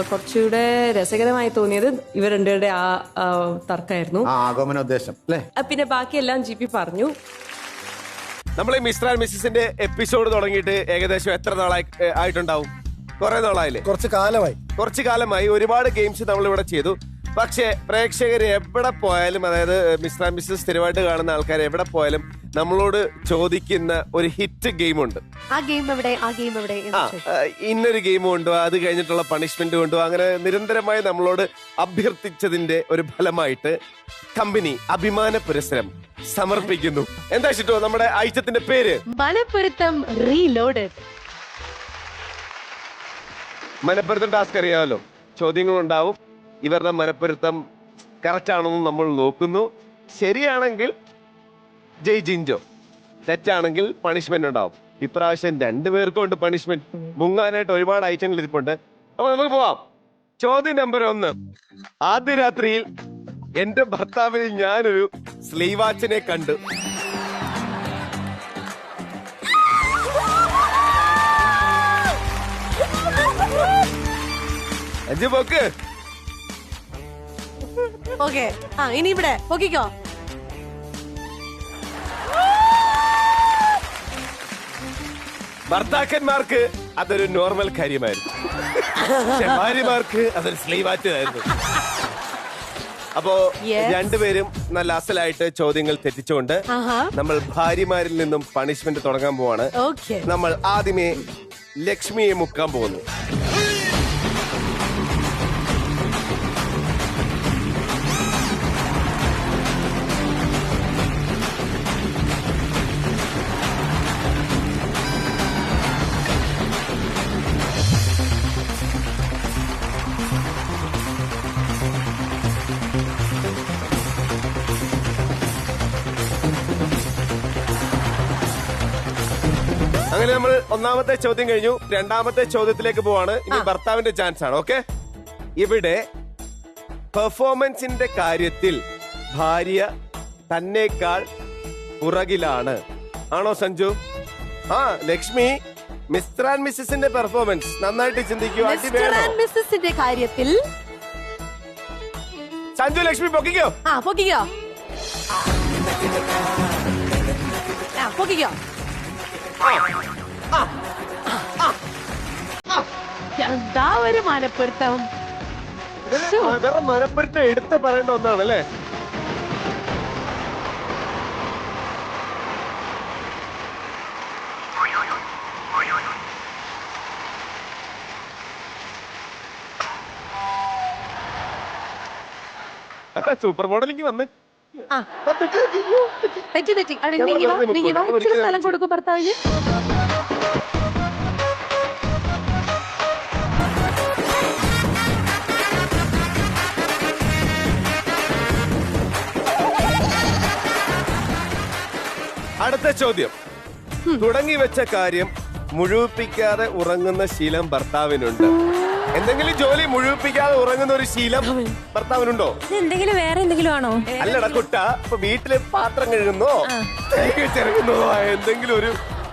കുറച്ചുകൂടെ രസകരമായി തോന്നിയത് ഇവർ രണ്ടുപേരുടെ ആ തർക്കമായിരുന്നു. ആഗമനോദ്ദേശം അല്ലേ? പിന്നെ ബാക്കിയെല്ലാം GP പറഞ്ഞു. നമ്മൾ ഈ മിസ്റ്റർ ആൻഡ് മിസ്സിന്റെ എപ്പിസോഡ് തുടങ്ങിയിട്ട് ഏകദേശം എത്ര നാളായി ആയിട്ടുണ്ടാവും? കുറെ നാളായില്ലേ? കുറച്ചു കാലമായി ഒരുപാട് ഗെയിംസ് നമ്മൾ ഇവിടെ ചെയ്തു. പക്ഷെ പ്രേക്ഷകർ എവിടെ പോയാലും, അതായത് മിസ്റ്റർ ആൻഡ് മിസ്സസ് സ്ഥിരമായിട്ട് കാണുന്ന ആൾക്കാർ എവിടെ പോയാലും നമ്മളോട് ചോദിക്കുന്ന ഒരു ഹിറ്റ് ഗെയിമുണ്ട്. ആ ഗെയിം എവിടെ? ഇന്നൊരു ഗെയിം കൊണ്ടോ അത് കഴിഞ്ഞിട്ടുള്ള പണിഷ്മെന്റ് കൊണ്ടോ അങ്ങനെ നിരന്തരമായി നമ്മളോട് അഭ്യർത്ഥിച്ചതിന്റെ ഒരു ഫലമായിട്ട് കമ്പനി അഭിമാന പുരസ്സരം സമർപ്പിക്കുന്നു. എന്താ ചിട്ടോ നമ്മുടെ ഐറ്റത്തിന്റെ പേര്? മനപ്പൊരുത്തം റീലോഡഡ്. മനപ്പൊരുത്തം ടാസ്ക് അറിയാമല്ലോ, ചോദ്യങ്ങളുണ്ടാവും. ഇവരുടെ മനപ്പൊരുത്തം കറക്റ്റ് ആണെന്ന് നമ്മൾ നോക്കുന്നു. ശരിയാണെങ്കിൽ ജയ് ജിഞ്ചോ, തെറ്റാണെങ്കിൽ പണിഷ്മെന്റ് ഉണ്ടാവും. ഇപ്രാവശ്യം രണ്ടുപേർക്കും ഉണ്ട് പണിഷ്മെന്റ്. മുങ്ങാനായിട്ട് ഒരുപാട് ഐറ്റങ്ങൾ ഇരിപ്പുണ്ട്. അപ്പൊ നമുക്ക് പോവാം. ചോദ്യം നമ്പർ 1. ആദ്യ രാത്രിയിൽ എന്റെ ഭർത്താവിന് ഞാനൊരു സ്ലീവാച്ചിനെ കണ്ടു. അഞ്ചു പോക്ക്. ഓക്കെ, ഇനി ഇവിടെ പൊക്കിക്കോ. ഭർത്താക്കന്മാർക്ക് അതൊരു നോർമൽ കാര്യമായിരുന്നു, പക്ഷെ ഭാര്യമാർക്ക് അതൊരു സ്ലീവാച്ചായിരുന്നു. അപ്പോ രണ്ടുപേരും നല്ല അസലായിട്ട് ചോദ്യങ്ങൾ തെറ്റിച്ചുകൊണ്ട് നമ്മൾ ഭാര്യമാരിൽ നിന്നും പണിഷ്മെന്റ് തുടങ്ങാൻ പോവാണ്. നമ്മൾ ആദ്യമേ ലക്ഷ്മിയെ മുക്കാൻ പോകുന്നു. അങ്ങനെ നമ്മൾ ഒന്നാമത്തെ ചോദ്യം കഴിഞ്ഞു. രണ്ടാമത്തെ ചോദ്യത്തിലേക്ക് പോവാണ്. ഇനി ഭർത്താവിന്റെ ചാൻസ് ആണ്. ഓക്കെ, ഇവിടെ പെർഫോമൻസിന്റെ കാര്യത്തിൽ ഭാര്യ തന്നേക്കാൾ പുറകിലാണ്. ആണോ സഞ്ജു? ലക്ഷ്മി, മിസ്റ്റർ ആൻഡ് മിസ്സിന്റെ പെർഫോമൻസ് നന്നായിട്ട് ചിന്തിക്കൂ. മിസ്സിന്റെ കാര്യത്തിൽ സഞ്ജു ലക്ഷ്മി പൊക്കിക്കോ. പൊക്കിക്കോ. എന്താ ഒരു മനപ്പൊരുത്തം. മനപ്പൊരുത്തം എടുത്ത് പറയേണ്ട ഒന്നാണല്ലേ. സൂപ്പർ മോഡലിംഗ് വന്ന് തെറ്റി സ്ഥലം കൊടുക്കും ഭർത്താവിന്. അടുത്ത ചോദ്യം. തുടങ്ങി വെച്ച കാര്യം മുഴുവിപ്പിക്കാതെ ഉറങ്ങുന്ന ശീലം ഭർത്താവിനുണ്ട്. എന്തെങ്കിലും ജോലി മുഴുവിപ്പിക്കാതെ ഉറങ്ങുന്ന ഒരു ശീലം ഭർത്താവിനുണ്ടോ? എന്തെങ്കിലും വേറെ എന്തെങ്കിലും ആണോ? അല്ലടാ കുട്ട, ഇപ്പൊ വീട്ടില് പാത്രം കഴുകുന്നോ ചെറുകുന്നോ എന്തെങ്കിലും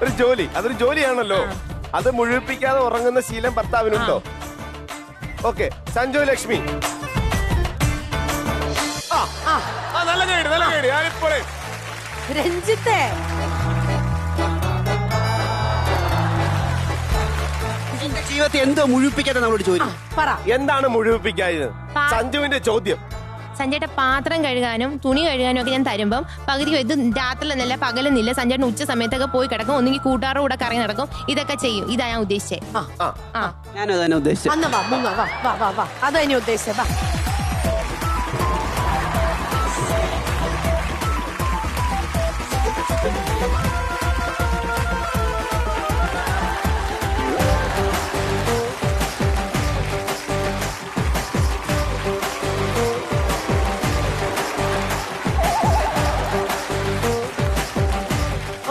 ഒരു ജോലി, അതൊരു ജോലിയാണല്ലോ. അത് മുഴുവിപ്പിക്കാതെ ഉറങ്ങുന്ന ശീലം ഭർത്താവിനുണ്ടോ? ഓക്കെ, സഞ്ജു ലക്ഷ്മി. നല്ല കേടി. രഞ്ജിത്തെ ജീവിതത്തെ എന്തോ മുഴുപ്പിക്കാതെ നമ്മളോട് ചോദിക്കും. പറ. എന്താണ് മുഴുവിപ്പിക്കായത്? സഞ്ജുവിന്റെ ചോദ്യം. സഞ്ജയുടെ പാത്രം കഴുകാനും തുണി കഴുകാനും ഒക്കെ ഞാൻ തരുമ്പം പകുതി ഇത് രാത്രിയിലെന്നല്ല പകലെന്നില്ല സഞ്ജയുടെ ഉച്ച സമയത്തൊക്കെ പോയി കിടക്കും, ഒന്നെങ്കിൽ കൂട്ടുകാരുടെ കൂടെ കറങ്ങി നടക്കും, ഇതൊക്കെ ചെയ്യും. ഇതാ ഞാൻ ഉദ്ദേശിച്ചേ. ഞാനും അതന്നെ ഉദ്ദേശിച്ചത്. അന്ന് വാ മുങ്ങ വാ വാ വാ വാ അത് തന്നെ ഉദ്ദേശിച്ചത്. വാ.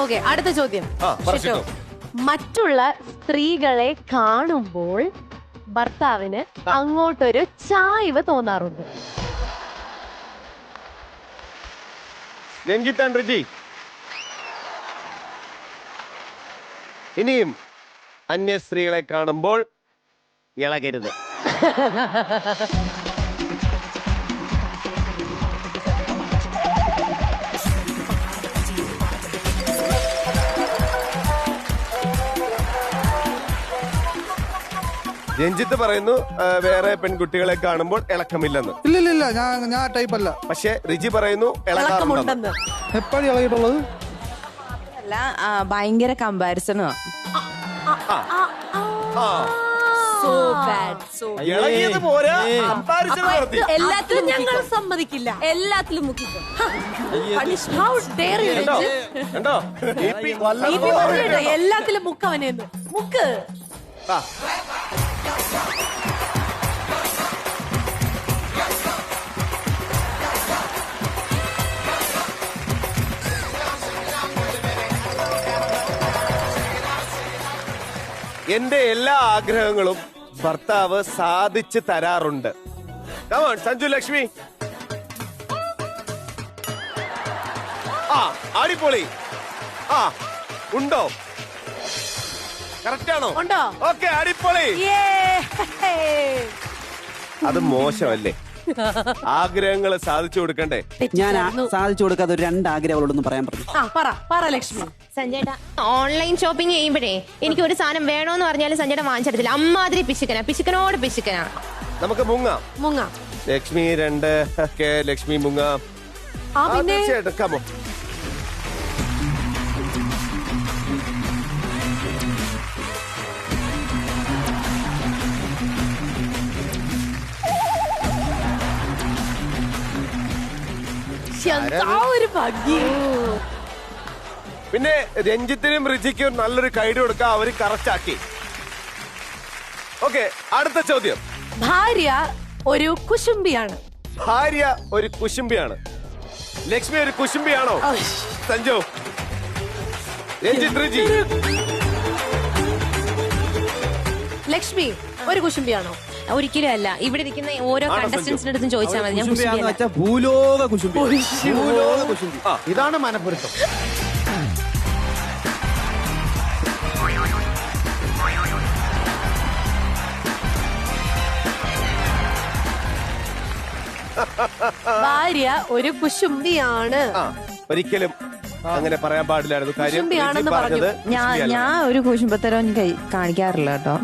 ഓക്കെ, അടുത്ത ചോദ്യം. പറഞ്ഞോ. മറ്റുള്ള സ്ത്രീകളെ കാണുമ്പോൾ ഭർത്താവിന് അങ്ങോട്ടൊരു ചായ്വ് തോന്നാറുണ്ട്. രഞ്ജിത്ത് ആൻഡ് റിജി, ഇനിയും അന്യ സ്ത്രീകളെ കാണുമ്പോൾ ഇളകരുത്. രഞ്ജിത്ത് പറയുന്നു വേറെ പെൺകുട്ടികളെ കാണുമ്പോൾ ഇളക്കമില്ലെന്ന്. ഇല്ല ഞാൻ ടൈപ്പ് അല്ല. പക്ഷെ റിജി പറയുന്നു ഇളകാറുണ്ടെന്ന്. എപ്പോഴും ഇളകിയിട്ടുള്ളത് അല്ല, ഭയങ്കര കമ്പാരിസണോ. ഇളകിയത് പോരാ, കമ്പാരിസൺ നടത്തി. എല്ലാത്തിലും ഞങ്ങൾ സമ്മതിക്കില്ല. എല്ലാത്തിലും മുക്കിക്കും. കണ്ടോ? എല്ലാത്തിലും മുക്കവനെന്ന് മുക്ക്. എന്റെ എല്ലാ ആഗ്രഹങ്ങളും ഭർത്താവ് സാധിച്ചു തരാറുണ്ട്. സഞ്ജു ലക്ഷ്മി. അടിപൊളി. ഉണ്ടോ? കറക്റ്റ് ആണോ? ഉണ്ടോ? ഓക്കെ, അടിപൊളി. അത് മോശമല്ലേ? ആഗ്രഹങ്ങൾ സാധിച്ചു കൊടുക്കണ്ടേ? ഞാൻ സാധിച്ചു കൊടുക്കാതെ ഒരു 2 ആഗ്രഹം അവളോടൊന്നും പറയാൻ പറഞ്ഞു. പറ ലക്ഷ്മി. സഞ്ജയുടെ ഓൺലൈൻ ഷോപ്പിംഗ് ചെയ്യുമ്പോഴേ എനിക്ക് ഒരു സാധനം വേണോന്ന് പറഞ്ഞാലും സഞ്ജയുടെ വാങ്ങിച്ചെടുത്തില്ല. അമ്മാതിരി പിശുക്കനോട് പിശുക്കനാ. നമുക്ക് മുങ്ങാം. ലക്ഷ്മി 2. ഓക്കെ, ലക്ഷ്മി മുങ്ങാം. തീർച്ചയായിട്ടും. കമോ. ഒരു ഭംഗി. പിന്നെ രഞ്ജിത്തിനും റിജിക്കും നല്ലൊരു കൈഡ് കൊടുക്കാം, അവര് കറക്റ്റ് ആക്കി. ഓക്കെ, അടുത്ത ചോദ്യം. ഭാര്യ ഒരു കുശുംബിയാണ്. ലക്ഷ്മി ഒരു കുശുംബിയാണോ? സഞ്ജു, രഞ്ജിത്ത്, റിജി. ലക്ഷ്മി ഒരു കുശുംബിയാണോ? ഒരിക്കലും അല്ല. ഇവിടെ ഇരിക്കുന്ന ഓരോ കണ്ടസ്റ്റൻസിന്റെ അടുത്തും ചോദിച്ചാൽ മതി. ഞാൻ ഭൂലോക കുശുംബി. ഇതാണ് മനപ്പൊരുത്തം. ഭാര്യ ഒരു കുശുംബിയാണ്. ഒരിക്കലും അങ്ങനെ പറയാൻ പാടില്ലായിരുന്നു. കാര്യം പറഞ്ഞത് ഞാൻ ഒരു കുശുംബത്തരം കാണിക്കാറില്ല കേട്ടോ.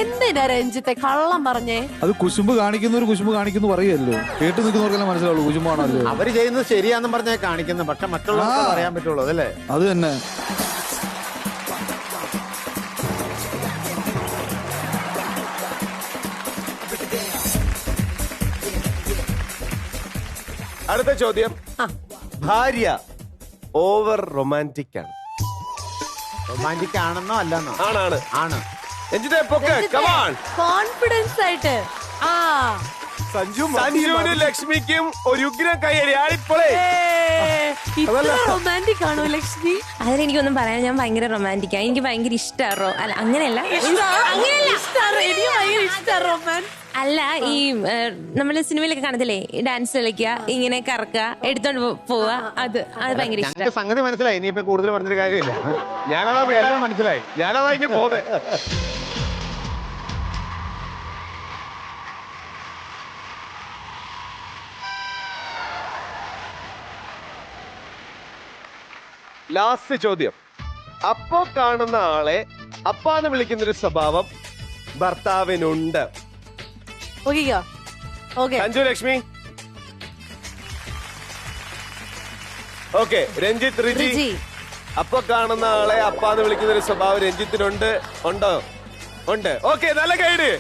എന്തിനാ രഞ്ജിത്തെ കള്ളം പറഞ്ഞേ? അത് കുശുമ്പ് കാണിക്കുന്നവർ കുശുമ്പ് കാണിക്കുന്നു പറയുമല്ലോ. കേട്ട് നിൽക്കുന്നവർക്കെല്ലാം മനസ്സിലാവുള്ളൂ കുശുമ്പാണല്ലോ. അവര് ചെയ്യുന്നത് ശരിയാന്ന് പറഞ്ഞാൽ കാണിക്കുന്നത്, പക്ഷെ മറ്റുള്ളവർക്ക് അറിയാൻ പറ്റുള്ളൂ. അതല്ലേ? അത് തന്നെ. അടുത്ത ചോദ്യം. ഭാര്യ ഓവർ റൊമാൻറ്റിക് ആണ്. റൊമാൻറ്റിക് ആണെന്നോ അല്ലെന്നോ? ആണ്. കോൺഫിഡൻസ് ആയിട്ട്. സഞ്ജുവിനും ലക്ഷ്മിക്കും ഒരു ഉഗ്രം കൈയടി. ആടിപ്പോളെ. റൊമാൻറ്റിക് ആണോ ലക്ഷ്മി? അതിനെനിക്കൊന്നും പറയാൻ, ഞാൻ ഭയങ്കര റൊമാൻറ്റിക്കാ. എനിക്ക് ഭയങ്കര ഇഷ്ടമാണോ? അല്ല, അങ്ങനെയല്ല. അല്ല, ഈ നമ്മള് സിനിമയിലൊക്കെ കാണത്തില്ലേ, ഡാൻസ് കളിക്കുക, ഇങ്ങനെ കറക്കുക, എടുത്തോണ്ട് പോവുക, അത് ഭയങ്കര ഇഷ്ടം. സംഗതി മനസ്സിലായി. ഇനിയിപ്പോ കൂടുതൽ പറഞ്ഞൊരു കാര്യമില്ല. ഞാനതാ മനസ്സിലായി. ഞാനതാ ഇങ്ങനെ പോന്നെ. ലാസ്റ്റ് ചോദ്യം. അപ്പോ കാണുന്ന ആളെ അപ്പാന്ന് വിളിക്കുന്നൊരു സ്വഭാവം ഭർത്താവിനുണ്ട്. സഞ്ജു ലക്ഷ്മി. ഓക്കെ. രഞ്ജിത്ത് റിജി. അപ്പൊ കാണുന്ന ആളെ അപ്പാന്ന് വിളിക്കുന്ന ഒരു സ്വഭാവം രഞ്ജിത്തിനുണ്ട്. ഉണ്ടോ? ഉണ്ട്. ഓക്കെ, നല്ല ഗൈഡ്.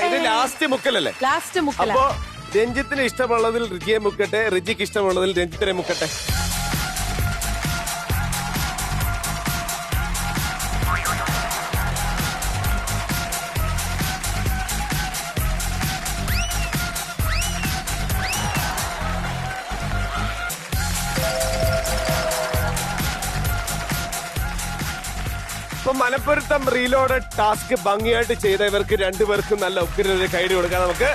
ഇത് ലാസ്റ്റ് മുക്കലല്ലേ? അപ്പോ രഞ്ജിത്തിന് ഇഷ്ടമുള്ളതിൽ റിജിയെ മുക്കട്ടെ, റിജിക്ക് ഇഷ്ടമുള്ളതിൽ രഞ്ജിത്തിനെ മുക്കട്ടെ. ഇപ്പൊ മനപ്പൊരുത്തം റീലോഡ് ടാസ്ക് ഭംഗിയായിട്ട് ചെയ്തവർക്ക് രണ്ടുപേർക്കും നല്ല ഉഗ്രത കൈഡി കൊടുക്കാം നമുക്ക്.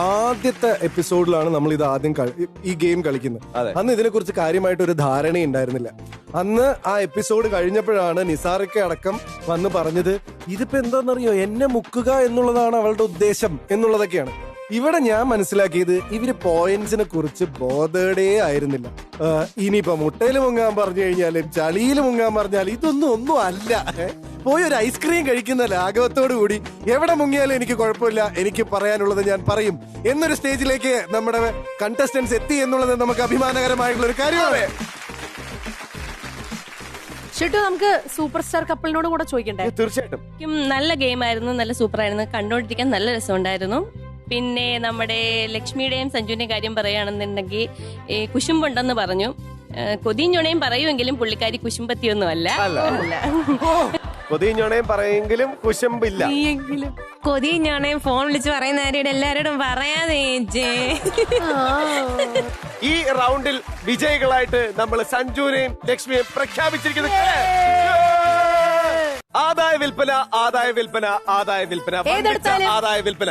ആദ്യത്തെ എപ്പിസോഡിലാണ് നമ്മൾ ഇത് ആദ്യം ഈ ഗെയിം കളിക്കുന്നത്. അന്ന് ഇതിനെ കുറിച്ച് കാര്യമായിട്ട് ഒരു ധാരണ ഉണ്ടായിരുന്നില്ല. അന്ന് ആ എപ്പിസോഡ് കഴിഞ്ഞപ്പോഴാണ് നിസാറയ്ക്ക് അടക്കം വന്ന് പറഞ്ഞത് ഇതിപ്പോ എന്താണെന്നറിയോ, എന്നെ മുക്കുക എന്നുള്ളതാണ് അവളുടെ ഉദ്ദേശം എന്നുള്ളതൊക്കെയാണ്. ഇവിടെ ഞാൻ മനസ്സിലാക്കിയത് ഇവര് പോയിന്റ്സിനെ കുറിച്ച് ബോധേഡേ ആയിരുന്നില്ല. ഇനിയിപ്പോ മുട്ടയിൽ മുങ്ങാൻ പറഞ്ഞു കഴിഞ്ഞാലും ചളിയിൽ മുങ്ങാൻ പറഞ്ഞാലും ഒന്നും അല്ല. പോയി ഒരു ഐസ്ക്രീം കഴിക്കുന്ന ലാഘവത്തോടു കൂടി എവിടെ മുങ്ങിയാലും എനിക്ക് കുഴപ്പമില്ല, എനിക്ക് പറയാനുള്ളത് ഞാൻ പറയും എന്നൊരു സ്റ്റേജിലേക്ക് നമ്മുടെ കണ്ടസ്റ്റൻസ് എത്തി എന്നുള്ളത് നമുക്ക് അഭിമാനകരമായിട്ടുള്ള ഒരു കാര്യമാണ്. നമുക്ക് സൂപ്പർ സ്റ്റാർ കപ്പിളിനോട് കൂടെ ചോദിക്കണ്ടേ? തീർച്ചയായിട്ടും. നല്ല ഗെയിം ആയിരുന്നു, നല്ല സൂപ്പർ ആയിരുന്നു, കണ്ടോണ്ടിരിക്കാൻ നല്ല രസമുണ്ടായിരുന്നു. പിന്നെ നമ്മുടെ ലക്ഷ്മിയുടെയും സഞ്ജുവിന്റെയും കാര്യം പറയുകയാണെന്നുണ്ടെങ്കിൽ കുശുമ്പുണ്ടെന്ന് പറഞ്ഞു. കൊതിയും ഞൊണയും പറയുമെങ്കിലും പുള്ളിക്കാരി കുശുമ്പത്തിയൊന്നും അല്ല. കൊതിയും ഞൊണയും പറയെങ്കിലും കുശുമ്പില്ല. കൊതിയും ഞാണയും ഫോൺ വിളിച്ച് പറയുന്ന കാര്യയുടെ എല്ലാരോടും പറയാതെ. ഈ റൗണ്ടിൽ വിജയികളായിട്ട് നമ്മൾ സഞ്ജുവിനെയും ലക്ഷ്മിയെയും പ്രഖ്യാപിച്ചിരിക്കുന്നു. ആദായ വിൽപ്പന, ആദായ വിൽപ്പന, ആദായ വിൽപ്പന, ആദായ വിൽപ്പന.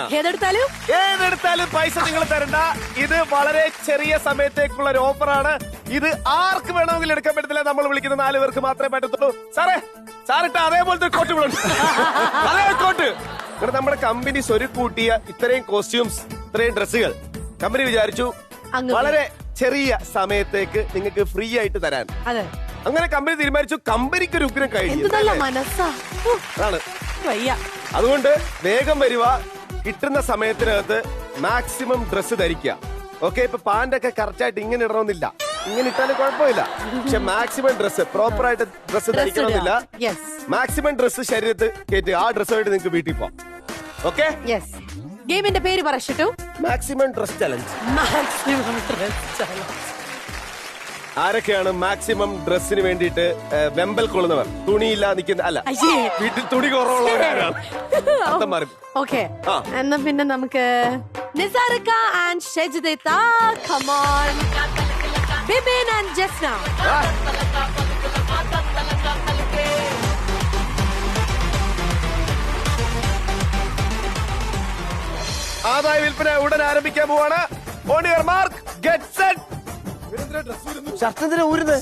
ഏതെടുത്താലും പൈസ നിങ്ങൾ തരണ്ട. ഇത് വളരെ ചെറിയ സമയത്തേക്കുള്ള ഒരു ഓഫറാണ്. ഇത് ആർക്ക് വേണമെങ്കിലും എടുക്കാൻ പറ്റത്തില്ല. നമ്മൾ വിളിക്കുന്ന 4 പേർക്ക് മാത്രമേ പറ്റത്തുള്ളൂ. സാറിട്ട അതേപോലത്തെ കോട്ട് അതേ കോട്ട്. നമ്മുടെ കമ്പനി സ്വരുക്കൂട്ടിയ ഇത്രയും കോസ്റ്റ്യൂംസ്, ഇത്രയും ഡ്രസ്സുകൾ കമ്പനി വിചാരിച്ചു വളരെ ചെറിയ സമയത്തേക്ക് നിങ്ങൾക്ക് ഫ്രീ ആയിട്ട് തരാൻ. അങ്ങനെ കമ്പനി തീരുമാനിച്ചു. കമ്പനിക്ക് ഒരു ഉഗ്രം കഴിഞ്ഞു. അതുകൊണ്ട് വേഗം വരുക. കിട്ടുന്ന സമയത്തിനകത്ത് മാക്സിമം ഡ്രസ്സ് ധരിക്കുക. ഓക്കെ, ഇപ്പൊ പാന്റൊക്കെ കറക്റ്റ് ആയിട്ട് ഇങ്ങനെ ഇടണമെന്നില്ല, ഇങ്ങനെ ഇട്ടാലും കുഴപ്പമില്ല. പക്ഷെ മാക്സിമം ഡ്രസ്സ് പ്രോപ്പർ ആയിട്ട് ഡ്രസ്സ് ധരിക്കണമെന്നില്ല. മാക്സിമം ഡ്രസ്സ് ശരീരത്ത് കയറ്റി ആ ഡ്രസ്സായിട്ട് നിങ്ങൾക്ക് വീട്ടിൽ പോവാം. ഓക്കെ, ഗെയിമിന്റെ പേര് പറയൂ. Maximum dress challenge. ആരൊക്കെയാണ് മാക്സിമം ഡ്രസ്സിന് വേണ്ടിയിട്ട് വെമ്പൽ കൊള്ളുന്നവർ? തുണിയില്ല നിൽക്കുന്ന അല്ല, വീട്ടിൽ തുണി കുറവുള്ളവരാണ്. ഓക്കെ, എന്നാ പിന്നെ നമുക്ക് നിസാറിക്ക and Shejida, come on, Bibin and Jasna. ആദായ വിൽപ്പന ഉടൻ ആരംഭിക്കാൻ പോവാണ്. On your mark, get set. ഷർട്ടിന് ഊരുന്നത്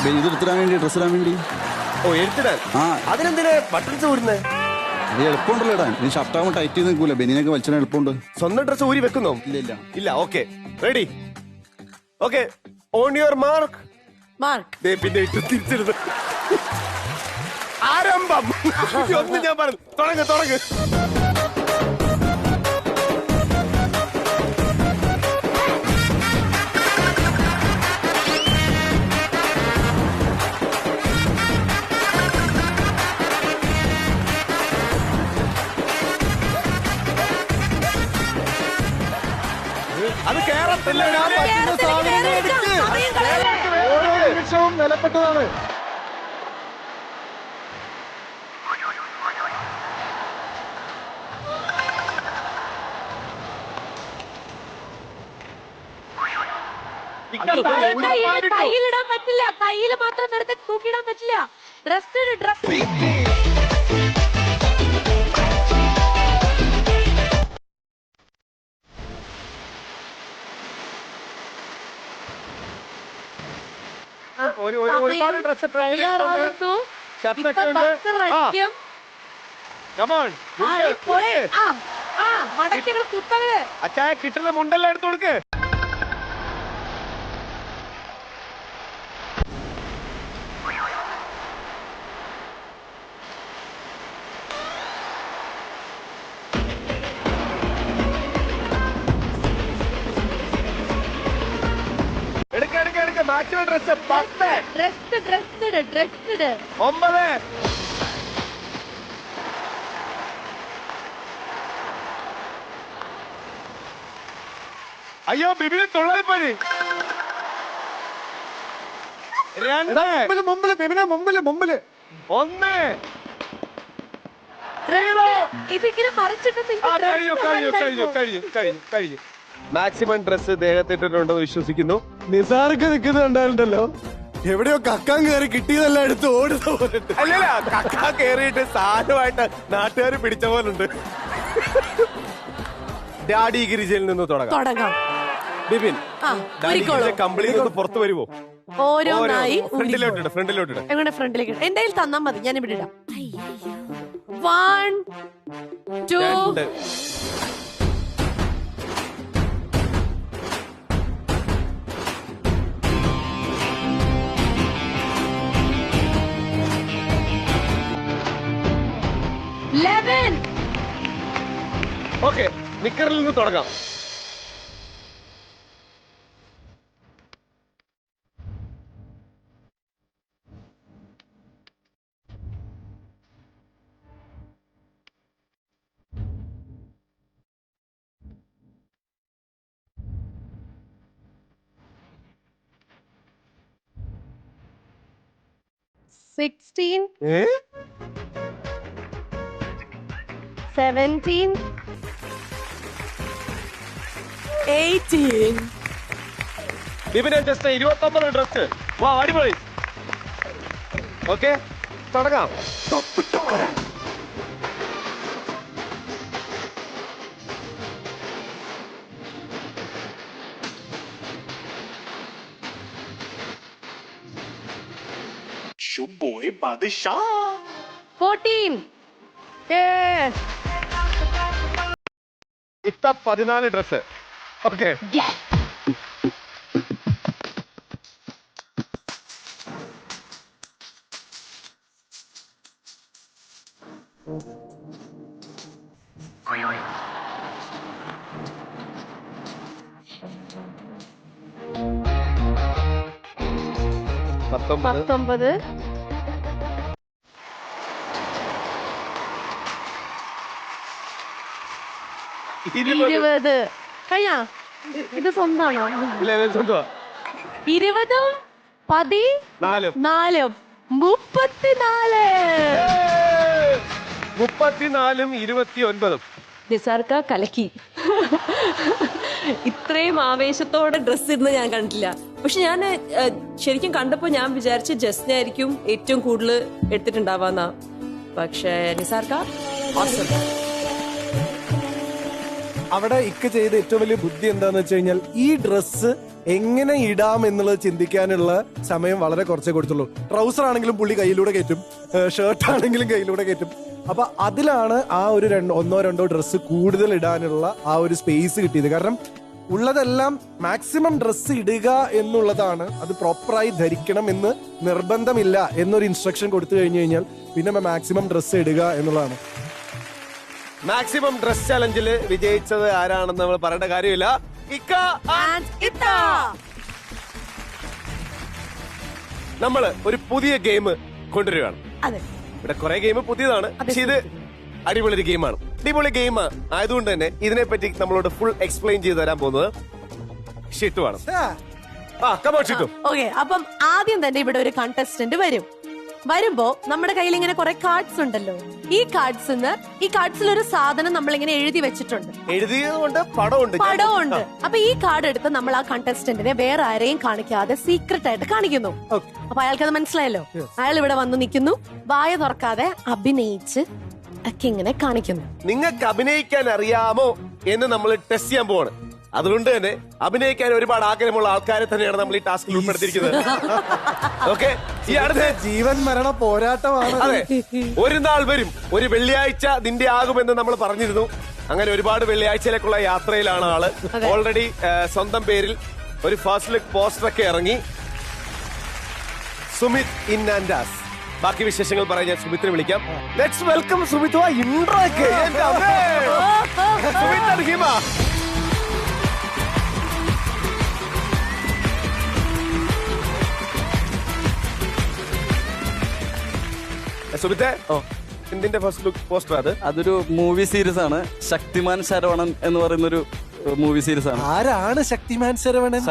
ഇത് എടുത്തിടാൻ വേണ്ടി, ഡ്രസ് ഇടാൻ വേണ്ടി. ഓ, എടുത്തിടാൻ. അതിനെന്തിനാ ബട്ടൺസ് ഊരുന്നത്? അത് എളുപ്പമുണ്ടല്ലോ ഇടാൻ. ഈ ഷർട്ടാകുമ്പോൾ ടൈറ്റ് ചെയ്ത് നിൽക്കൂല, ബനിയനൊക്കെ വലിച്ചിടാൻ എളുപ്പമുണ്ട്. സ്വന്തം ഡ്രസ് ഊരി വെക്കുന്നോ? ഇല്ല. Okay, ready. Okay, on your mark. പിന്നെ ഇട്ട് തിരിച്ചിരുന്നു. ആരംഭം. ഒന്ന് ഞാൻ പറഞ്ഞു, തുടങ്ങ്. അത് കേരളത്തില്ല. ഓരോ നിമിഷവും വിലപ്പെട്ടതാണ്. കയ്യിലിടാൻ പറ്റില്ല, കയ്യിൽ മാത്രം നേരത്തെ തൂക്കിയിടാൻ പറ്റില്ല. ഡ്രസ് ഒരുപാട് ഡ്രസ് അച്ഛാ, കിട്ടുന്ന മുണ്ടെല്ലാം എടുത്തു കൊടുക്ക്. മാക്സിമം ഡ്രസ് 10 ഡ്രസ്ഡ് 9 അയ്യോ ബിബിന് തൊള്ളൽ പണി 2 മുമ്പില് ബിബിനെ മുമ്പില് 1 ഇതിങ്ങനെ കഴിഞ്ഞു മാക്സിമം ഡ്രസ് ദേഹത്തിട്ടുണ്ടോ വിശ്വസിക്കുന്നു. നിസാർക്ക് നിൽക്കുന്നുണ്ടായിരുന്നല്ലോ, എവിടെയോ കക്കാൻ കയറി കിട്ടിയതെല്ലാം എടുത്ത് ഓടുന്ന പോലെ. അല്ലല്ല, കക്ക കേറിയിട്ട് സാധനമായിട്ട് നാട്ടുകാർ പിടിച്ച പോലുണ്ട്. ഡാഡി ഗിരിജയിൽ നിന്ന് തുടങ്ങാം. ബിബിൻ, ഡാഡി ഗിരിജ കമ്പിളിയിൽ നിന്ന് പുറത്തു വരുമോ? ഓരോന്നായി ഫ്രണ്ടിലോട്ടിട്ട് എങ്ങനെ ഫ്രണ്ടിലേക്ക് എന്റെ കയ്യിൽ തന്നാ മതി, ഞാൻ ഇവിടെ ഇടാം. 1 2 11. ഓക്കെ, നിക്കറിൽ നിന്ന് തുടങ്ങാം. $16 $17 $18. Bibin just 29 dress. വാ, അടിപൊളി. ഓക്കെ, തുടങ്ങാം. Boy, Badshah. 14. ഇത്ത 14 ഡ്രസ്. ഓക്കെ, $19 $20. കഴിയാ, ഇത് സ്വന്തമാണോ? 20 14 34 29. നിസാർക്ക കലക്കി. ഇത്രയും ആവേശത്തോടെ ഡ്രസ് ഇടുന്ന ഞാൻ കണ്ടിട്ടില്ല. പക്ഷെ ഞാൻ ശരിക്കും കണ്ടപ്പോ ഞാൻ വിചാരിച്ച ജസ്റ്റിനായിരിക്കും ഏറ്റവും കൂടുതൽ എടുത്തിട്ടുണ്ടാവാന്നാ. പക്ഷെ നിസാർക്ക awesome. അവിടെ ഇക്ക ചെയ്ത ഏറ്റവും വലിയ ബുദ്ധി എന്താന്ന് വെച്ച് കഴിഞ്ഞാൽ ഈ ഡ്രസ്സ് എങ്ങനെ ഇടാം എന്നുള്ളത് ചിന്തിക്കാനുള്ള സമയം വളരെ കുറച്ചേ കൊടുത്തുള്ളൂ. ട്രൗസർ ആണെങ്കിലും പുള്ളി കയ്യിലൂടെ കയറ്റും, ഷർട്ട് ആണെങ്കിലും കയ്യിലൂടെ കയറ്റും. അപ്പൊ അതിലാണ് ആ ഒരു 1-2 ഡ്രസ്സ് കൂടുതൽ ഇടാനുള്ള ആ ഒരു സ്പേസ് കിട്ടിയത്. കാരണം ഉള്ളതെല്ലാം മാക്സിമം ഡ്രസ്സ് ഇടുക എന്നുള്ളതാണ്, അത് പ്രോപ്പറായി ധരിക്കണം എന്ന് നിർബന്ധമില്ല എന്നൊരു ഇൻസ്ട്രക്ഷൻ കൊടുത്തു കഴിഞ്ഞു കഴിഞ്ഞാൽ പിന്നെ മാക്സിമം ഡ്രസ്സ് ഇടുക എന്നുള്ളതാണ്. മാക്സിമം ഡ്രസ് ചലഞ്ചിൽ വിജയിച്ചത് ആരാണെന്ന് നമ്മൾ പറയേണ്ട കാര്യമില്ല. നമ്മള് ഒരു പുതിയ ഗെയിം കൊണ്ടുവരികയാണ്. ഇവിടെ കുറെ ഗെയിം പുതിയതാണ്, പക്ഷെ ഇത് അടിപൊളി ഒരു ഗെയിമാണ്. അടിപൊളി ഗെയിം ആയതുകൊണ്ട് തന്നെ ഇതിനെപ്പറ്റി നമ്മളോട് ഫുൾ എക്സ്പ്ലെയിൻ ചെയ്ത് തരാൻ പോകുന്നത് ഷിറ്റുവാണ്. ഷിറ്റു. ഓക്കെ, അപ്പം ആദ്യം തന്നെ ഇവിടെ ഒരു കണ്ടസ്റ്റന്റ് വരുമ്പോ നമ്മുടെ കയ്യിൽ ഇങ്ങനെ കുറെ കാർഡ്സ് ഉണ്ടല്ലോ. ഈ കാർഡ്സിൽ ഒരു സാധനം നമ്മൾ ഇങ്ങനെ എഴുതി വെച്ചിട്ടുണ്ട്. എഴുതിയതുകൊണ്ട് പടമുണ്ട്. അപ്പൊ ഈ കാർഡ് എടുത്ത് നമ്മൾ ആ കണ്ടസ്റ്റന്റിനെ വേറെ ആരെയും കാണിക്കാതെ സീക്രട്ട് ആയിട്ട് കാണിക്കുന്നു. അപ്പൊ അയാൾക്കത് മനസ്സിലായല്ലോ. അയാൾ ഇവിടെ വന്ന് നിൽക്കുന്നു, വായ തുറക്കാതെ അഭിനയിച്ച് ഒക്കെ ഇങ്ങനെ കാണിക്കുന്നു. നിങ്ങൾക്ക് അഭിനയിക്കാൻ അറിയാമോ എന്ന് നമ്മൾ ടെസ്റ്റ് ചെയ്യാൻ പോവാണ്. അതുകൊണ്ട് തന്നെ അഭിനയിക്കാൻ ഒരുപാട് ആഗ്രഹമുള്ള ആൾക്കാരെ തന്നെയാണ് നമ്മൾ ഈ ടാസ്കിൽ ഉൾപ്പെടുത്തിയിരിക്കുന്നത്. ഓക്കെ, ഈ അടുത്ത ജീവൻ മരണ പോരാട്ടമാണ്. അതെ, ഒരു നാൾ വരും, ഒരു വെള്ളിയാഴ്ച നിന്റെ ആകുമെന്ന് നമ്മൾ പറഞ്ഞിരുന്നു. അങ്ങനെ ഒരുപാട് വെള്ളിയാഴ്ചയിലേക്കുള്ള യാത്രയിലാണ് ആള്. ഓൾറെഡി സ്വന്തം പേരിൽ ഒരു ഫസ്റ്റ് ലുക്ക് പോസ്റ്റർ ഒക്കെ ഇറങ്ങി. Sumit in and as. ബാക്കി വിശേഷങ്ങൾ പറയാൻ ഞാൻ സുമിത്തിനെ വിളിക്കാം. Let's welcome Sumit. ഇൻട്രോ ഒക്കെ സുമിത് ആൻഡ് ഹിമ. സുബിത്തെ എന്തിന്റെ ഫസ്റ്റ് ലുക്ക് പോസ്റ്റർ അത്? അതൊരു മൂവി സീരീസ് ആണ്, ശക്തിമാൻ ശരവണൻ എന്ന് പറയുന്ന ഒരു മൂവി സീരീസ് ആണ്. ആരാണ് ശക്തിമാൻ ശരവണൻ?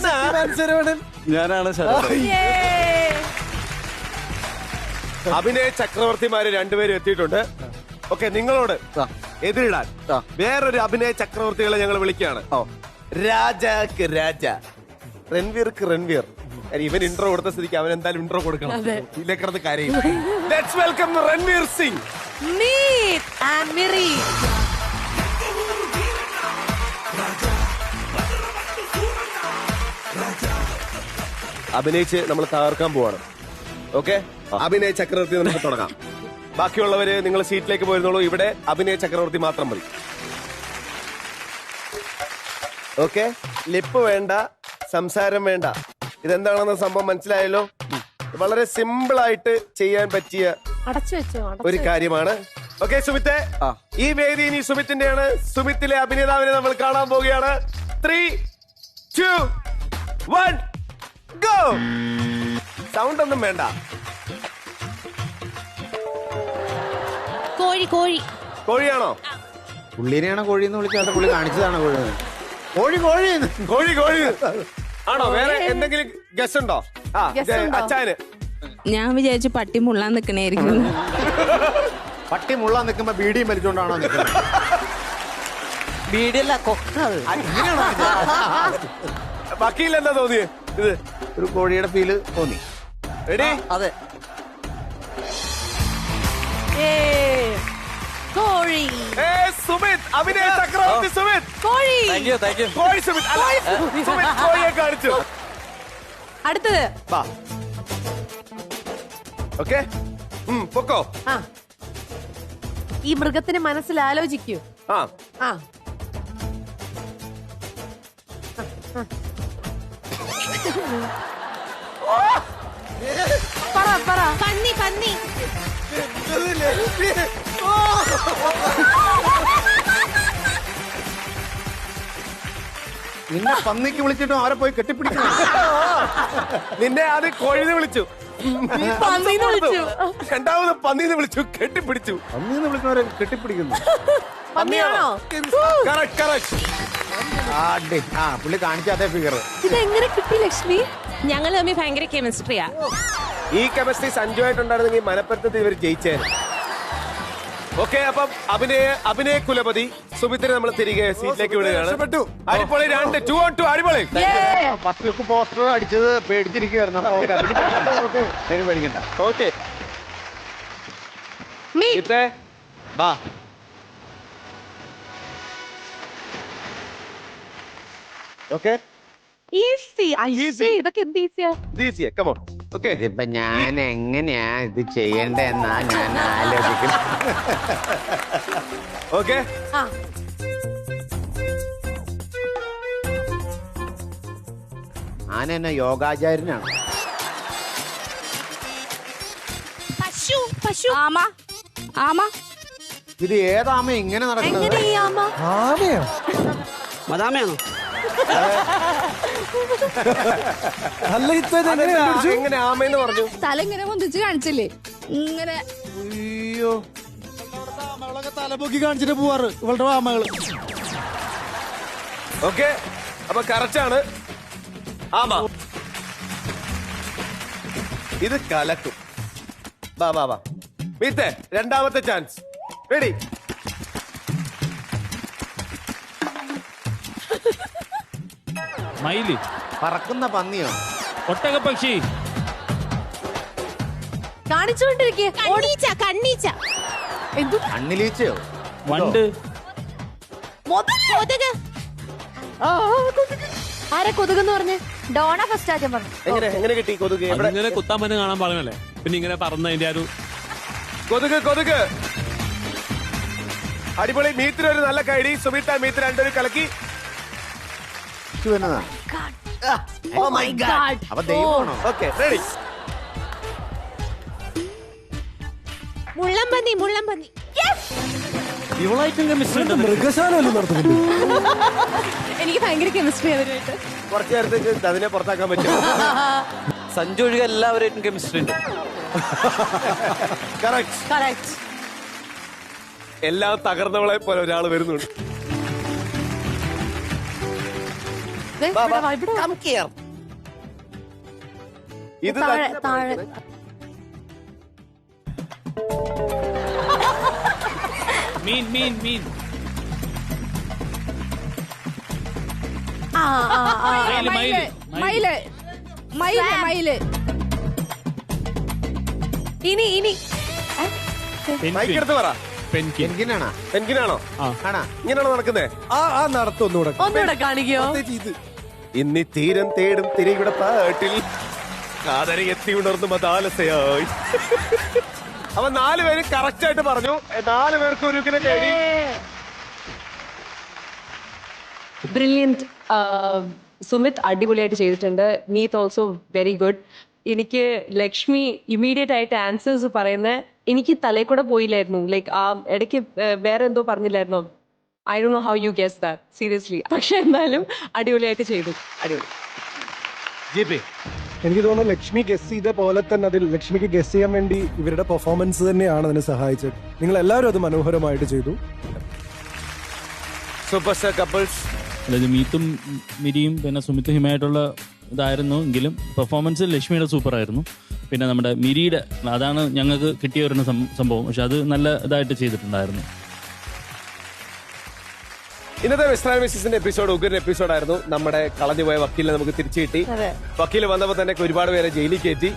ശക്തിമാൻ ശരവണൻ? ഞാനാണ് ശരവണൻ. അഭിനയ ചക്രവർത്തിമാര് രണ്ടുപേരും എത്തിയിട്ടുണ്ട്. ഓക്കെ, നിങ്ങളോട് എതിരിടാൻ വേറൊരു അഭിനയ ചക്രവർത്തികളെ ഞങ്ങൾ വിളിക്കുകയാണ്. രാജാക്ക് രാജ, രൺവീർക്ക് രൺവീർ. ഇവൻ ഇൻട്രോ കൊടുത്ത സ്ഥിതിക്ക് അവൻ എന്തായാലും ഇൻട്രോ കൊടുക്കണം. ഇതിലേക്കിടന്ന് കാര്യം. Let's welcome Ranveer Singh. Meet and Miri. അഭിനയിച്ച് നമ്മൾ തകർക്കാൻ പോവാണ്. ഓക്കെ, അഭിനയ ചക്രവർത്തി നമുക്ക് തുടങ്ങാം. ബാക്കിയുള്ളവര് നിങ്ങൾ സീറ്റിലേക്ക് പോയിരുന്നുള്ളൂ. ഇവിടെ അഭിനയ ചക്രവർത്തി മാത്രം മതി. ഓക്കെ, ലിപ്പ് വേണ്ട, സംസാരം വേണ്ട. ഇതെന്താണെന്ന സംഭവം മനസ്സിലായല്ലോ. വളരെ സിമ്പിൾ ആയിട്ട് ചെയ്യാൻ പറ്റിയ ഒരു കാര്യമാണ്. ഓക്കെ സുമിത്തെ, ഈ വേദി ഇനി സുമിത്തിന്റെയാണ്. സുമിത്തിലെ അഭിനേതാവിനെ നമ്മൾ കാണാൻ പോവുകയാണ്. 3, 2, 1 ഗോ. സൗണ്ട് ഒന്നും വേണ്ട. കോഴി കോഴി കോഴിയാണോ? പുള്ളിനെയാണോ കോഴി എന്ന് വിളിച്ചാൽ പുള്ളി കാണിച്ചതാണോ കോഴി? കോഴി കോഴി കോഴി കോഴി ആണോ? വേറെ എന്തെങ്കിലും ഗസ് ഉണ്ടോ? അച്ചാന് ഞാൻ വിചാരിച്ചു പട്ടി മുള്ളാൻ നിക്കണേയിരിക്കും. പട്ടി മുള്ളാൻ നിൽക്കുമ്പോ ബീഡിയും വലിച്ചോണ്ടാണോ നിൽക്കുന്നത്? ബീഡിയല്ല, കൊക്കാണ്. വക്കീൽ എന്താ തോന്നിയേ? ഇത് ഒരു കോഴിയുടെ ഫീല് തോന്നി. റെഡി? അതെ. കോഴി. സുമിത്, അഭിനയ ചക്രവർത്തി സുമിത്. കോഴി. കോഴി സുമിത്. അല്ല, സുമിത് കോഴിയെ കാണിച്ചു. അടുത്തത് ഓക്കെ, പൊക്കോ. ഈ മൃഗത്തിന് മനസ്സിൽ ആലോചിക്കൂ. ആ പറ. പന്നി പന്നി. നിന്നെ പന്നിക്ക് വിളിച്ചിട്ടും അവരെ പോയി കെട്ടിപ്പിടിക്കണം. നിന്നെ ആദ്യം കോഴിന്ന് വിളിച്ചു, രണ്ടാമത് പന്നീന്ന് വിളിച്ചു, കെട്ടിപ്പിടിച്ചു. പന്നീന്ന് വിളിക്കുന്നവരെ കെട്ടിപ്പിടിക്കുന്നു. പന്നിയാണോ? പുള്ളി കാണിച്ച അതേ ഫിഗർ. ഇതെങ്ങനെ കിട്ടി ലക്ഷ്മി? ഞങ്ങൾ തമ്മിൽ ഭയങ്കര കെമിസ്ട്രിയാ. ഈ കെമിസ്ട്രി സഞ്ജു ആയിട്ടുണ്ടായിരുന്നെങ്കിൽ മനപ്പുറത്ത് ഇവർ ജയിച്ചേനെ. ഓക്കെ, അപ്പം അഭിനയ കുലപതി സുമിത്തിനെ നമ്മൾ തിരികെ സീറ്റിലേക്ക് വിടുകയാണ്. അടിപൊളി. 2, 2 on 2. അടിപൊളി. ഫസ്റ്റ് പോസ്റ്റർ അടിച്ചത് പേടിച്ചിരിക്കുകയായിരുന്നു. പേടിക്കണ്ട. ഓക്കെ, ഓക്കെ, ഇതൊക്കെ എന്ത് ഈസിയാ. ഈസിയാ. Come on. ഓക്കെ, ഇതിപ്പോ ഞാൻ എങ്ങനെയാ ഇത് ചെയ്യണ്ടെന്നാ ഞാൻ ആലോചിക്കുന്നത്. ഓക്കെ, ആന യോഗാചാര്യനാണ്. പശു പശു. ആമ ആമ. ഇത് ഏതാമ ഇങ്ങനെ നടക്കുന്നത്? ആമയോ? മദാമയാണോ? അല്ല, എങ്ങനെ ആമയെന്ന് പറഞ്ഞു? തല ഇങ്ങനെ പൊന്തിച്ച് കാണിച്ചില്ലേ ഇങ്ങനെ. അയ്യോ, ആമകളൊക്കെ തലപൊക്കി കാണിച്ചിട്ട് പോവാറ് ഇവളുടെ ആമകള്. ഓക്കെ, അപ്പൊ കറക്റ്റ് ആണ്. ആമ. ഇത് കലക്കും. വാ. മീത്തെ, രണ്ടാമത്തെ ചാൻസ്. റെഡി? മയില്. പറക്കുന്ന പന്നിയോ? ഒട്ടകപ്പക്ഷി. കാണിച്ചുകൊണ്ടിരിക്കേ. കണ്ണീച്ച കണ്ണീച്ച. എന്തു? അണ്ണിലീച്ചയോ? വണ്ട്. കൊതുക്. ആരാ കൊതുകെന്ന് പറഞ്ഞേ? ഡോണ ഫസ്റ്റ് ആദ്യം പറഞ്ഞു. എങ്ങനെ കിട്ടി കൊതുക്? ഇങ്ങനെ കുത്താൻ പറ്റുന്ന കാണാൻ പറഞ്ഞല്ലേ, പിന്നെ ഇങ്ങനെ പറന്നതിന്റെ ഒരു കൊതുക്. അടിപൊളി. മീത്തിന് ഒരു നല്ല കൈഡി. സുമിത്ത മീത്ത് രണ്ടൊരു കലക്കി. അപ്പൊ ദൈവമാണോ? Okay, ready? മുള്ളംപന്നി മുള്ളംപന്നി. ഇവളായിട്ടും കെമിസ്ട്രി മൃഗശാല നടത്തുന്നുണ്ട്. എനിക്ക് ഭയങ്കര കെമിസ്ട്രി അതിനായിട്ട്. കുറച്ചു നേരത്തേക്ക് അതിനെ പുറത്താക്കാൻ പറ്റും. സഞ്ജു ഒഴികെ എല്ലാവരും കെമിസ്ട്രി ഉണ്ട്. കറക്റ്റ്. എല്ലാം തകർന്നവളെ പോലെ ഒരാൾ വരുന്നുണ്ട്. ദേ, ഇവിടെ വാ, ഇവിടെ വാ. ഇത് താഴെ താഴെ മീൻ മീൻ മീൻ ആ ആ ആ മയില് മയില് മയില് മയില് മയില് ഇനി മൈക്കെടുത്ത് പറ. പെൻഗിനാണോ? പെൻഗിനാണോ? ആണാ? ഇങ്ങനെയാണോ നടക്കുന്നേ? ആ നടത്തൊന്നുകൂടെ ഒന്നുകൂടെ കാണിക്കോ? ഇന്നി തീരം തേടും തിരിയുടെ പാട്ടിൽ കാതര എത്തി ഉണർന്നു മതാലസയായി. അപ്പൊ 4 പേര് കറക്റ്റ് ആയിട്ട് പറഞ്ഞു. 4 പേർക്ക് ഒരു നേടി. ബ്രില്യൻറ്റ്. സുമിത് അടിപൊളിയായിട്ട് ചെയ്തിട്ടുണ്ട്. Meeth also very good. എനിക്ക് ലക്ഷ്മി ഇമ്മീഡിയറ്റ് ആയിട്ട് ആൻസേഴ്സ് പറയുന്ന എനിക്ക് തലയിൽ കൂടെ പോയില്ലായിരുന്നു. ലൈക്ക് ആ ഇടയ്ക്ക് വേറെ എന്തോ പറഞ്ഞില്ലായിരുന്നോ? I don't know how you guess that seriously. പക്ഷെ എന്നാലും അടിപൊളിയായിട്ട് ചെയ്തു. അടിപൊളി. എനിക്ക് തോന്നുന്നു ലക്ഷ്മി ഗസ് ചെയ്ത പോലെ തന്നെ അതിൽ ലക്ഷ്മിക്ക് ഗസ് ചെയ്യാൻ വേണ്ടി ഇവരുടെ പെർഫോമൻസ് തന്നെയാണ് അതിനെ സഹായിച്ചത്. നിങ്ങൾ എല്ലാവരും അത് മനോഹരമായിട്ട് ചെയ്തു. Super star couples. അതായത് മീത്തും മിരിയും പിന്നെ സുമിത്തും ഹിമായിട്ടുള്ള ഇതായിരുന്നു എങ്കിലും പെർഫോമൻസ് ലക്ഷ്മിയുടെ സൂപ്പർ ആയിരുന്നു. പിന്നെ നമ്മുടെ മിരിയുടെ അതാണ് ഞങ്ങൾക്ക് കിട്ടിയ ഒരു സംഭവം. പക്ഷെ അത് നല്ല ഇതായിട്ട് ചെയ്തിട്ടുണ്ടായിരുന്നു. ഇന്നത്തെ മിസ്റ്റർ മിസ്സിന്റെ എപ്പിസോഡ് ഉഗ്രൻ എപ്പിസോഡായിരുന്നു. നമ്മുടെ കളഞ്ഞുപോയ വക്കീലിനെ നമുക്ക് തിരിച്ചു കിട്ടി. വക്കീൽ വന്നപ്പോൾ തന്നെ ഒരുപാട് പേരെ ജയിലിൽ കയറ്റി.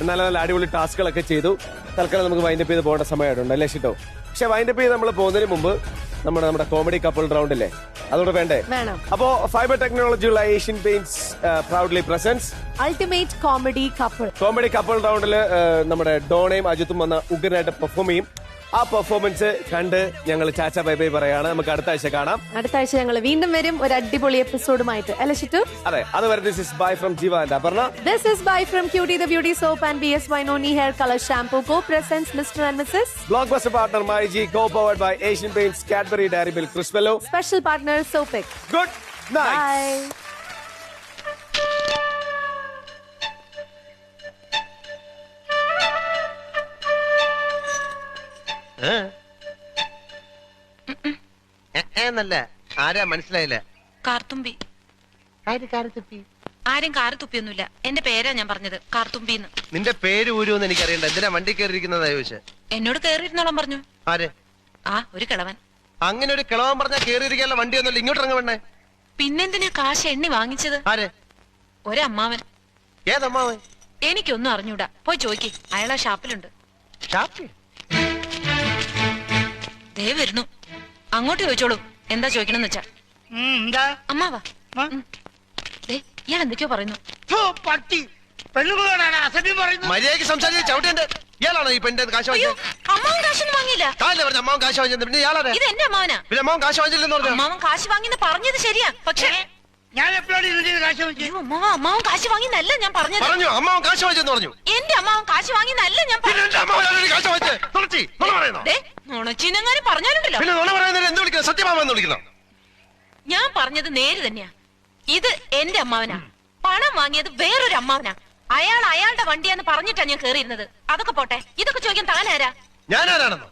നല്ല നല്ല അടിപൊളി ടാസ്കുകളൊക്കെ ചെയ്തു. തൽക്കാലം നമുക്ക് വൈൻഡപ്പ് ചെയ്ത് പോകേണ്ട സമയമായിട്ടുണ്ട് അല്ലേ ഷിട്ടോ? പക്ഷെ വൈൻഡപ്പ് ചെയ്ത് നമ്മൾ പോകുന്നതിന് മുമ്പ് നമ്മുടെ കോമഡി കപ്പിൾ റൗണ്ടില്ലേ അതോടെ വേണ്ടേ? അപ്പോ ഫൈബർ ടെക്നോളജിയുള്ള Asian paints proudly presents ultimate comedy couple റൗണ്ടില് നമ്മുടെ ഡോണയും അജിത്തും വന്ന ഉഗ്രനായിട്ട് പെർഫോം ചെയ്യും. ആ പെർഫോമൻസ് കണ്ട് ഞങ്ങൾ ചാച്ച ബൈ ബൈ പറയാണ്. നമുക്ക് അടുത്ത ആഴ്ച കാണാം. അടുത്ത ആഴ്ച ഞങ്ങൾ വീണ്ടും വരും ഒരു അടിപൊളി എപ്പിസോഡുമായിട്ട് അല്ലേ ഷിറ്റു? അതെ, അതുവരെ this is bye from Jeeva and Aparna. This is bye from cutie the beauty soap and BSY Noni hair colour shampoo. Co presents mister and missus. Blockbuster partner myG. Co powered by Asian paints, Cadbury dairy milk, Crispello. Special partner സോപെക്. Good night. ബൈ. എന്നല്ല ആരാ മനസ്സിലായില്ല? കാർത്തുമ്പി. ആരും കാറ് തുപ്പിയൊന്നുമില്ല. എന്റെ പേരാ ഞാൻ പറഞ്ഞത്, കാർത്തുമ്പിന്ന്. നിന്റെ പേര് ഊരുന്ന് എനിക്കറിയണ്ട. എന്തിനാ വണ്ടി കയറിയിരിക്കുന്നതാ ചോദിച്ചേ? എന്നോട് കേറിയിരുന്നോളം പറഞ്ഞു. ആര്? ഒരു കിളവൻ. അങ്ങനെ ഒരു കിളവൻ പറഞ്ഞാൽ കേറിയിരിക്കാനുള്ള വണ്ടി ഒന്നുമില്ല. ഇങ്ങോട്ട് ഇറങ്ങ വേണേ. പിന്നെന്തിനാ കാശ് എണ്ണി വാങ്ങിച്ചത്? ആര്? ഒരമ്മാവൻ. ഏതമ്മാവൻ? എനിക്കൊന്നും അറിഞ്ഞൂടാ. പോയി ചോദിക്ക്, അയാളാ ഷാപ്പിലുണ്ട്. ദേ വരുന്നു. അങ്ങോട്ട് ചോദിച്ചോളൂ എന്താ ചോദിക്കണമെന്ന് വെച്ചാ. അമ്മാവാ, ഇയാൾ എന്തൊക്കെയോ പറയുന്നു. മര്യാദയ്ക്ക് സംസാരിച്ച് ചവിട്ടേണ്ട. ഇയാളാണോ ഈ പെണ്ണിന്റെ കാശ് വാങ്ങിച്ചത്? അമ്മാവൻ കാശൊന്നും വാങ്ങിയില്ല. കാലല്ലേ പറഞ്ഞ അമ്മാവൻ കാശ് വാങ്ങിച്ചത്? പിന്നെ ഇയാളാണ്. ഇത് എന്റെ അമ്മാവനാ. പിന്നെ അമ്മാവൻ കാശ് വാങ്ങിച്ചില്ലെന്ന് പറഞ്ഞു. അമ്മാവൻ കാശ് വാങ്ങിന്ന് പറഞ്ഞത് ശരിയാ. പക്ഷേ ഞാൻ എപ്പോഴാണ് കാശ് വാങ്ങിച്ചത്? അമ്മാവൻ കാശ് വാങ്ങിന്നല്ല ഞാൻ പറഞ്ഞത്. പറഞ്ഞു അമ്മാവൻ കാശ് വാങ്ങിച്ചെന്ന് പറഞ്ഞു. എന്റെ അമ്മാവൻ കാശ് വാങ്ങിന്നല്ല ഞാൻ നുണച്ചിനെങ്ങാനും പറഞ്ഞാലുണ്ടല്ലോ. പിന്നെ നുണ പറയുന്നതിന് എന്ത് വിളിക്കണം? സത്യമാമെന്ന് വിളിക്കണം. ഞാൻ പറഞ്ഞത് നേര് തന്നെയാ. ഇത് എന്റെ അമ്മാവനാ. പണം വാങ്ങിയത് വേറൊരു അമ്മാവനാ. അയാളുടെ വണ്ടിയാന്ന് പറഞ്ഞിട്ടാ ഞാൻ കേറിയിരുന്നത്. അതൊക്കെ പോട്ടെ, ഇതൊക്കെ ചോദിക്കാൻ താനാരാ? ഞാനാരാണെന്നോ?